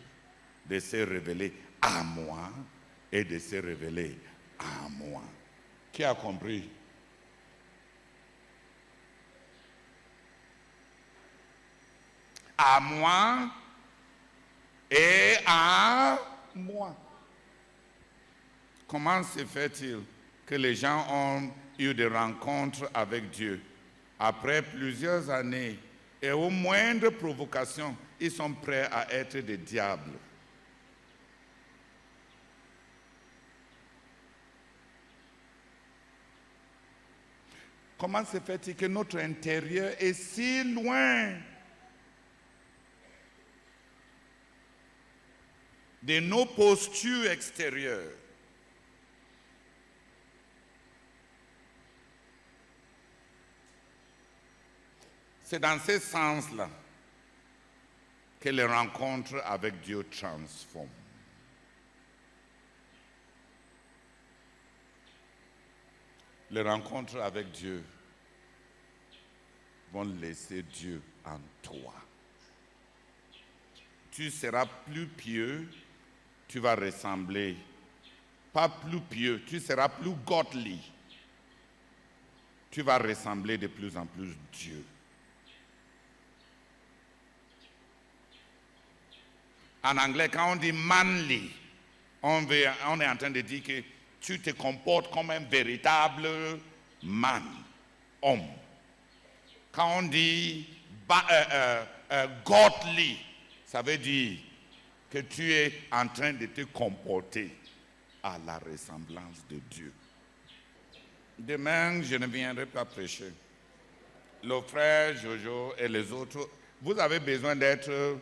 de se révéler à moi et de se révéler à moi. Qui a compris? À moi et à moi. Comment se fait-il que les gens ont eu des rencontres avec Dieu après plusieurs années et aux moindres provocations, ils sont prêts à être des diables? Comment se fait-il que notre intérieur est si loin de nos postures extérieures? C'est dans ce sens-là que les rencontres avec Dieu transforment. Les rencontres avec Dieu vont laisser Dieu en toi. Tu seras plus pieux, tu vas ressembler, pas plus pieux, tu seras plus godly. Tu vas ressembler de plus en plus Dieu. En anglais, quand on dit manly, on est en train de dire que tu te comportes comme un véritable man, homme. Quand on dit godly, ça veut dire que tu es en train de te comporter à la ressemblance de Dieu. Demain, je ne viendrai pas prêcher. Le frère Jojo et les autres, vous avez besoin de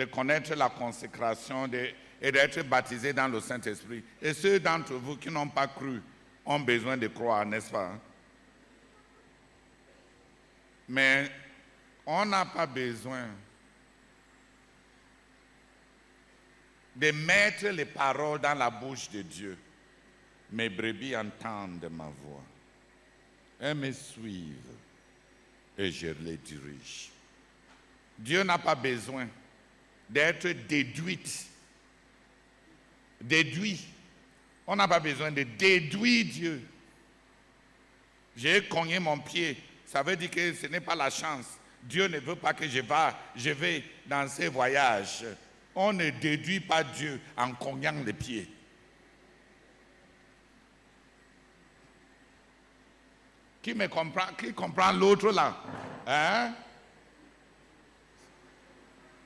connaître la consécration et d'être baptisés dans le Saint-Esprit. Et ceux d'entre vous qui n'ont pas cru ont besoin de croire, n'est-ce pas? Mais on n'a pas besoin de mettre les paroles dans la bouche de Dieu. Mes brebis entendent ma voix. Elles me suivent et je les dirige. Dieu n'a pas besoin d'être déduit. On n'a pas besoin de déduire Dieu. J'ai cogné mon pied. Ça veut dire que ce n'est pas la chance. Dieu ne veut pas que je vais dans ces voyages. On ne déduit pas Dieu en cognant les pieds. Qui me comprend? Qui comprend l'autre là? Hein?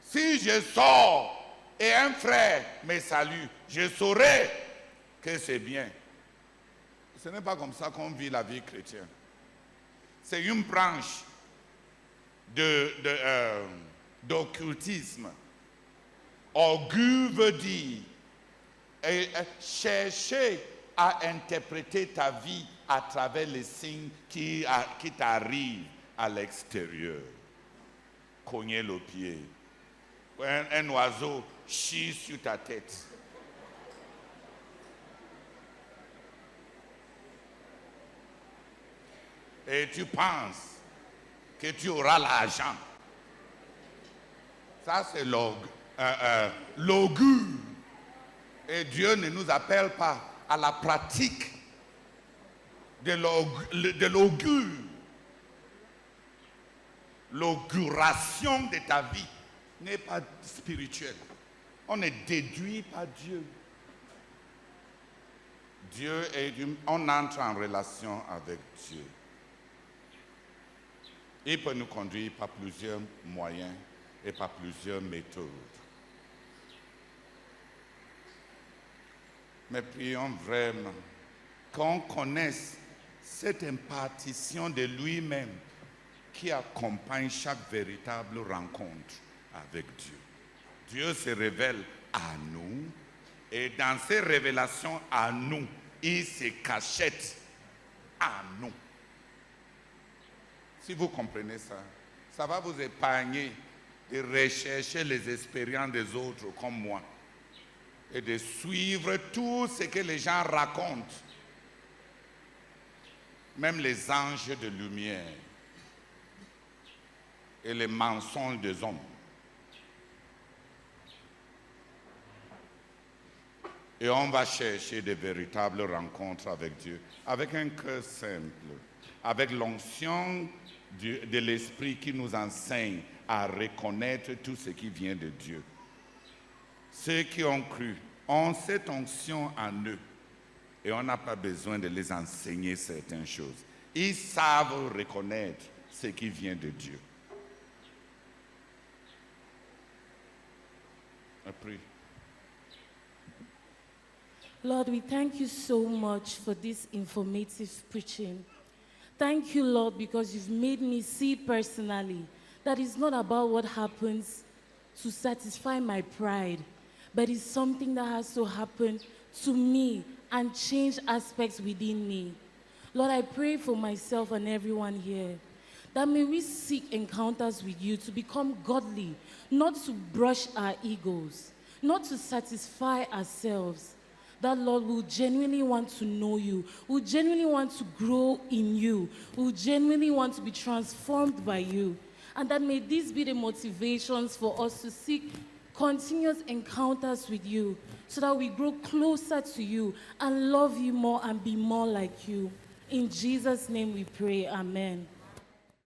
Si je sors et un frère me salue, je saurai que c'est bien. Ce n'est pas comme ça qu'on vit la vie chrétienne. C'est une branche d'occultisme. Augure veut dire chercher à interpréter ta vie à travers les signes qui t'arrivent à l'extérieur. Cogner le pied. Un oiseau chie sur ta tête. Et tu penses que tu auras l'argent. Ça, c'est l'augure. Et Dieu ne nous appelle pas à la pratique de l'augure. L'auguration de ta vie n'est pas spirituelle. On ne déduit pas Dieu. On entre en relation avec Dieu. Il peut nous conduire par plusieurs moyens et par plusieurs méthodes. Mais prions vraiment qu'on connaisse cette impartition de lui-même qui accompagne chaque véritable rencontre avec Dieu. Dieu se révèle à nous et dans ces révélations à nous, il se cachette à nous. Si vous comprenez ça, ça va vous épargner de rechercher les expériences des autres comme moi et de suivre tout ce que les gens racontent, même les anges de lumière et les mensonges des hommes. Et on va chercher de véritables rencontres avec Dieu, avec un cœur simple, avec l'onction de l'Esprit qui nous enseigne à reconnaître tout ce qui vient de Dieu. Ceux qui ont cru ont cette onction en eux et on n'a pas besoin de les enseigner certaines choses. Ils savent reconnaître ce qui vient de Dieu. On prie. Lord, we thank you so much for this informative preaching. thank you, Lord, because you've made me see personally that it's not about what happens to satisfy my pride, but it's something that has to happen to me and change aspects within me. Lord, I pray for myself and everyone here that may we seek encounters with you to become godly, not to brush our egos, not to satisfy ourselves. That, Lord, will genuinely want to know you, will genuinely want to grow in you, will genuinely want to be transformed by you. And that may these be the motivations for us to seek continuous encounters with you so that we grow closer to you and love you more and be more like you. In Jesus' name we pray, amen.